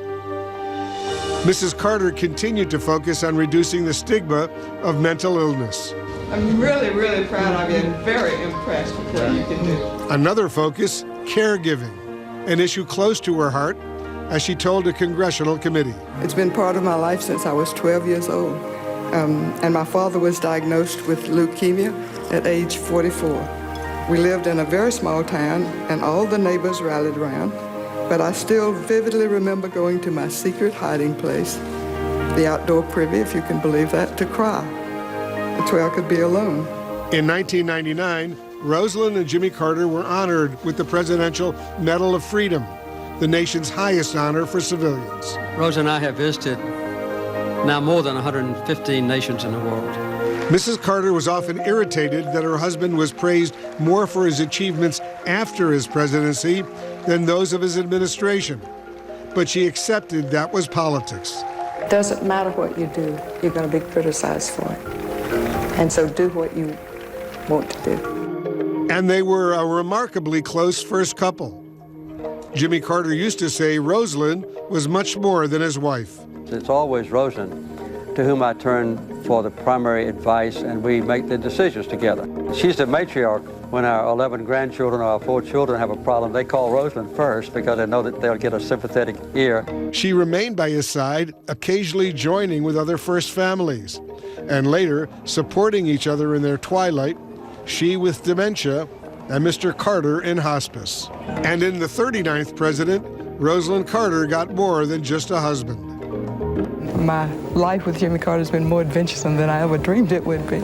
Mrs. Carter continued to focus on reducing the stigma of mental illness. I'm really, really proud of you and very impressed with what you can do. Another focus, caregiving, an issue close to her heart, as she told a congressional committee. It's been part of my life since I was 12 years old. And my father was diagnosed with leukemia at age 44. We lived in a very small town, and all the neighbors rallied around. But I still vividly remember going to my secret hiding place, the outdoor privy, if you can believe that, to cry. That's where I could be alone. In 1999, Rosalyn and Jimmy Carter were honored with the Presidential Medal of Freedom, the nation's highest honor for civilians. Rosa and I have visited now more than 115 nations in the world. Mrs. Carter was often irritated that her husband was praised more for his achievements after his presidency than those of his administration. But she accepted that was politics. It doesn't matter what you do, you're going to be criticized for it. And so do what you want to do. And they were a remarkably close first couple. Jimmy Carter used to say Rosalyn was much more than his wife. It's always Rosalyn to whom I turn for the primary advice, and we make the decisions together. She's the matriarch. When our 11 grandchildren or our 4 children have a problem, they call Rosalyn first because they know that they'll get a sympathetic ear. She remained by his side, occasionally joining with other first families, and later supporting each other in their twilight, she with dementia and Mr. Carter in hospice. And in the 39th president, Rosalyn Carter got more than just a husband. My life with Jimmy Carter has been more adventuresome than I ever dreamed it would be.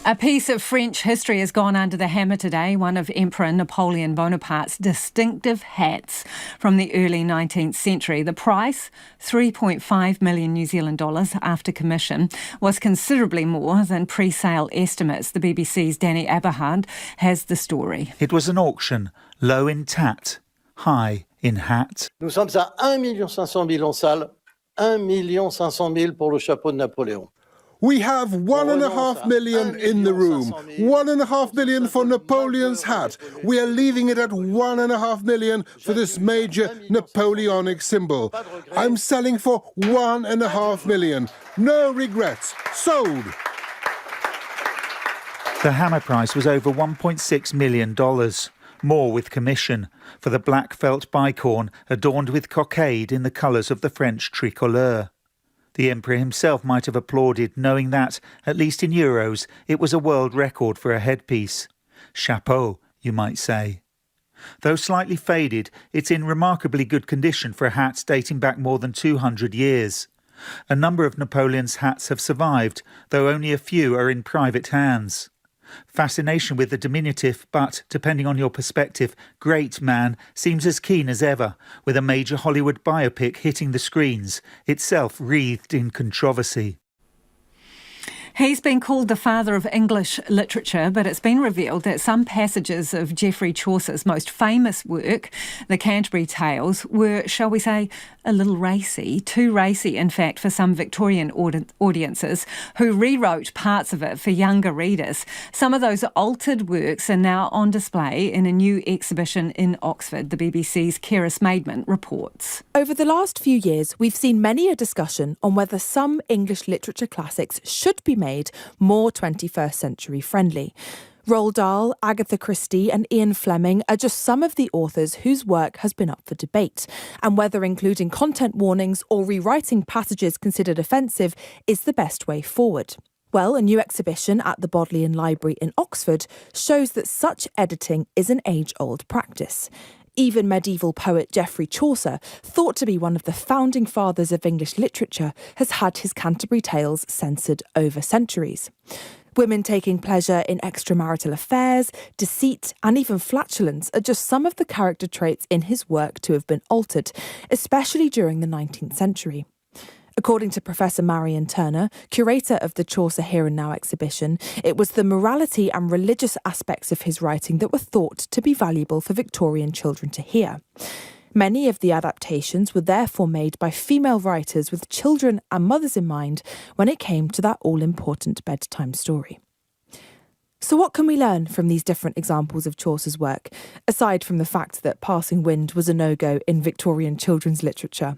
A piece of French history has gone under the hammer today, one of Emperor Napoleon Bonaparte's distinctive hats from the early 19th century. The price, 3.5 million New Zealand dollars after commission, was considerably more than pre-sale estimates. The BBC's Danny Aberhard has the story. It was an auction, low in tat, high in hat. Nous sommes à 1,5 million en salle, 1,5 million pour le chapeau de Napoléon. We have 1.5 million in the room. 1.5 million for Napoleon's hat. We are leaving it at 1.5 million for this major Napoleonic symbol. I'm selling for 1.5 million. No regrets. Sold. The hammer price was over $1.6 million. More with commission for the black felt bicorn adorned with cockade in the colours of the French tricolore. The Emperor himself might have applauded, knowing that, at least in euros, it was a world record for a headpiece. Chapeau, you might say. Though slightly faded, it's in remarkably good condition for a hat dating back more than 200 years. A number of Napoleon's hats have survived, though only a few are in private hands. Fascination with the diminutive but, depending on your perspective, great man seems as keen as ever, with a major Hollywood biopic hitting the screens, itself wreathed in controversy. He's been called the father of English literature, but it's been revealed that some passages of Geoffrey Chaucer's most famous work, the Canterbury Tales, were, shall we say, a little racy, too racy, in fact, for some Victorian audiences who rewrote parts of it for younger readers. Some of those altered works are now on display in a new exhibition in Oxford, the BBC's Keris Maidment reports. Over the last few years, we've seen many a discussion on whether some English literature classics should be made more 21st century friendly. Roald Dahl, Agatha Christie and Ian Fleming are just some of the authors whose work has been up for debate, and whether including content warnings or rewriting passages considered offensive is the best way forward. Well, a new exhibition at the Bodleian Library in Oxford shows that such editing is an age-old practice. Even medieval poet Geoffrey Chaucer, thought to be one of the founding fathers of English literature, has had his Canterbury Tales censored over centuries. Women taking pleasure in extramarital affairs, deceit and even flatulence are just some of the character traits in his work to have been altered, especially during the 19th century. According to Professor Marion Turner, curator of the Chaucer Here and Now exhibition, it was the morality and religious aspects of his writing that were thought to be valuable for Victorian children to hear. Many of the adaptations were therefore made by female writers with children and mothers in mind when it came to that all-important bedtime story. So what can we learn from these different examples of Chaucer's work, aside from the fact that Passing Wind was a no-go in Victorian children's literature?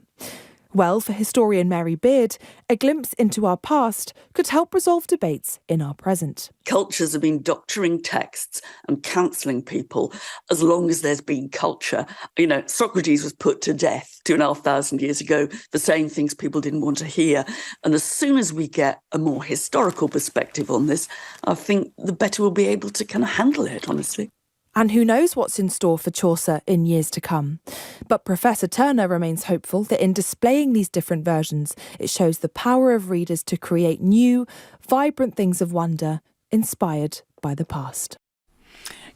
Well, for historian Mary Beard, a glimpse into our past could help resolve debates in our present. Cultures have been doctoring texts and counselling people as long as there's been culture. You know, Socrates was put to death 2,500 years ago for saying things people didn't want to hear. And as soon as we get a more historical perspective on this, I think the better we'll be able to kind of handle it, honestly. And who knows what's in store for Chaucer in years to come. But Professor Turner remains hopeful that in displaying these different versions, it shows the power of readers to create new, vibrant things of wonder inspired by the past.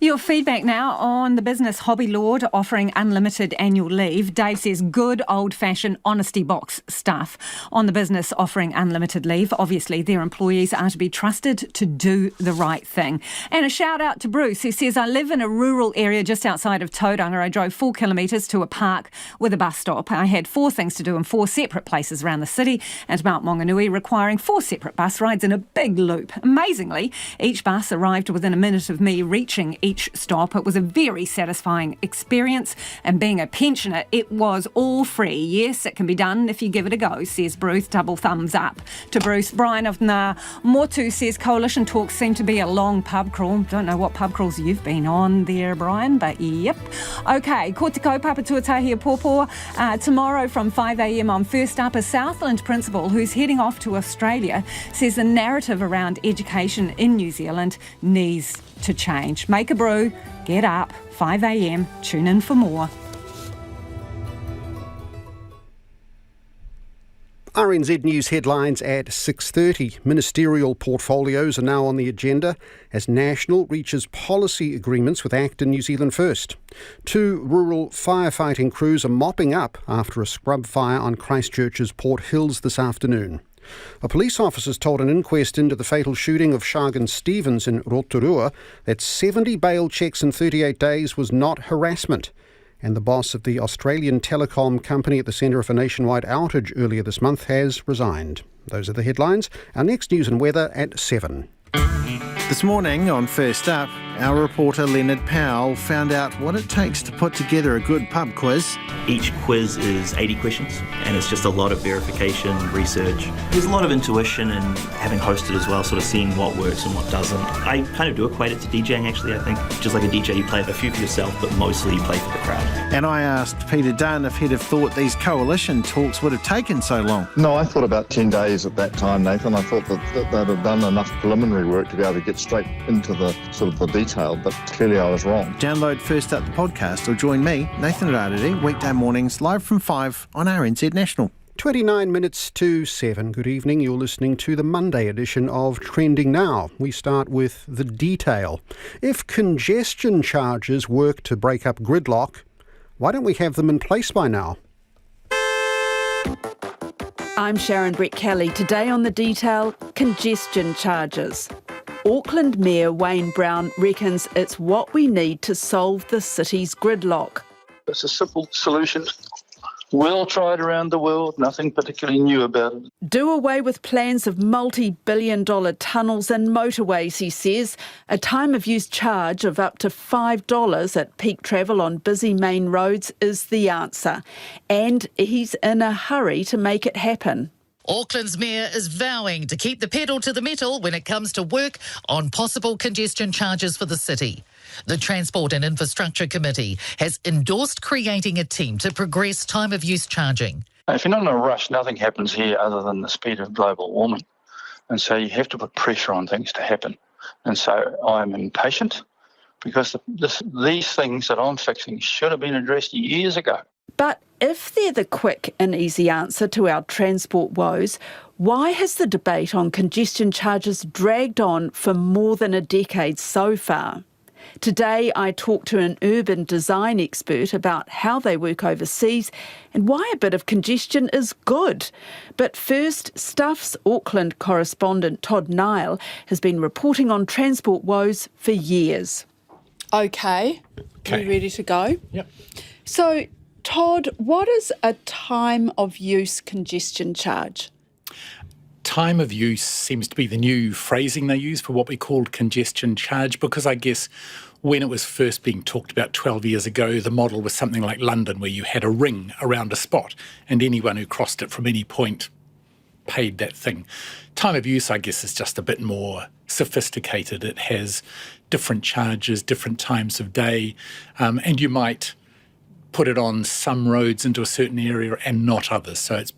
Your feedback now on the business Hobby Lord offering unlimited annual leave. Dave says good old-fashioned honesty box stuff on the business offering unlimited leave. Obviously, their employees are to be trusted to do the right thing. And a shout out to Bruce, who says, I live in a rural area just outside of Tauranga. I drove 4 kilometres to a park with a bus stop. I had 4 things to do in 4 separate places around the city and Mount Maunganui, requiring 4 separate bus rides in a big loop. Amazingly, each bus arrived within a minute of me reaching each stop. It was a very satisfying experience, and being a pensioner, it was all free. Yes, it can be done if you give it a go, says Bruce. Double thumbs up to Bruce. Brian of Ngā Motu says coalition talks seem to be a long pub crawl. Don't know what pub crawls you've been on there, Brian, but yep. Okay, ko te kaupapa tuatahi pōpō. Tomorrow from 5 a.m. on First Up, a Southland principal who's heading off to Australia says the narrative around education in New Zealand needs to change. Make a brew, get up, 5 a.m, tune in for more. RNZ News headlines at 6:30. Ministerial portfolios are now on the agenda as National reaches policy agreements with ACT and New Zealand First. 2 rural firefighting crews are mopping up after a scrub fire on Christchurch's Port Hills this afternoon. A police officer's told an inquest into the fatal shooting of Shargan Stevens in Rotorua that 70 bail checks in 38 days was not harassment. And the boss of the Australian telecom company at the centre of a nationwide outage earlier this month has resigned. Those are the headlines. Our next news and weather at 7. This morning on First Up, our reporter Leonard Powell found out what it takes to put together a good pub quiz. Each quiz is 80 questions, and it's just a lot of verification, research. There's a lot of intuition and having hosted as well, sort of seeing what works and what doesn't. I kind of do equate it to DJing, actually, I think. Just like a DJ, you play a few for yourself, but mostly you play for the crowd. And I asked Peter Dunn if he'd have thought these coalition talks would have taken so long. No, I thought about 10 days at that time, Nathan. I thought that they'd have done enough preliminary work to be able to get straight into the sort of the detail, but clearly I was wrong. Download First Up the podcast or join me, Nathan Rarity, weekday mornings live from 5 on RNZ National. 29 minutes to 7. Good evening. You're listening to the Monday edition of Trending Now. We start with the detail. If congestion charges work to break up gridlock, why don't we have them in place by now? I'm Sharon Brett-Kelly. Today on The Detail, congestion charges. Auckland Mayor Wayne Brown reckons it's what we need to solve the city's gridlock. It's a simple solution. Well tried around the world, nothing particularly new about it. Do away with plans of multi-billion-dollar tunnels and motorways, he says. A time-of-use charge of up to $5 at peak travel on busy main roads is the answer. And he's in a hurry to make it happen. Auckland's mayor is vowing to keep the pedal to the metal when it comes to work on possible congestion charges for the city. The Transport and Infrastructure Committee has endorsed creating a team to progress time-of-use charging. If you're not in a rush, nothing happens here other than the speed of global warming. And so you have to put pressure on things to happen. And so I'm impatient because these things that I'm fixing should have been addressed years ago. But if they're the quick and easy answer to our transport woes, why has the debate on congestion charges dragged on for more than a decade so far? Today I talked to an urban design expert about how they work overseas and why a bit of congestion is good. But first, Stuff's Auckland correspondent Todd Nile has been reporting on transport woes for years. Okay. You ready to go? Yep. So, Todd, what is a time of use congestion charge? Time of use seems to be the new phrasing they use for what we called congestion charge, because I guess when it was first being talked about 12 years ago, the model was something like London, where you had a ring around a spot and anyone who crossed it from any point paid that thing. Time of use, I guess, is just a bit more sophisticated. It has different charges, different times of day, and you might put it on some roads into a certain area and not others. So it's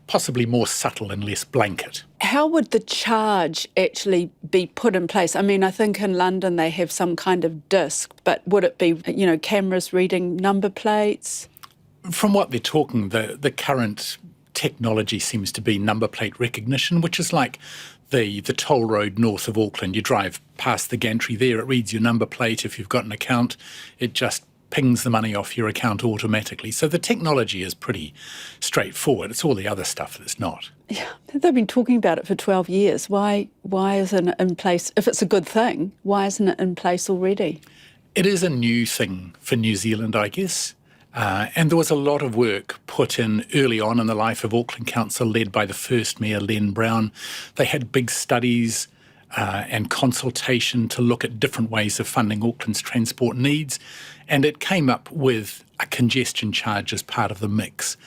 possibly more subtle and less blanket. How would the charge actually be put in place? I mean, I think in London they have some kind of disc, but would it be, cameras reading number plates? From what they're talking, the current technology seems to be number plate recognition, which is like the toll road north of Auckland. You drive past the gantry there, it reads your number plate. If you've got an account, it just pings the money off your account automatically. So the technology is pretty straightforward. It's all the other stuff that's not. Yeah, they've been talking about it for 12 years. Why isn't it in place? If it's a good thing, why isn't it in place already? It is a new thing for New Zealand, I guess. And there was a lot of work put in early on in the life of Auckland Council, led by the first mayor, Len Brown. They had big studies and consultation to look at different ways of funding Auckland's transport needs. And it came up with a congestion charge as part of the mix.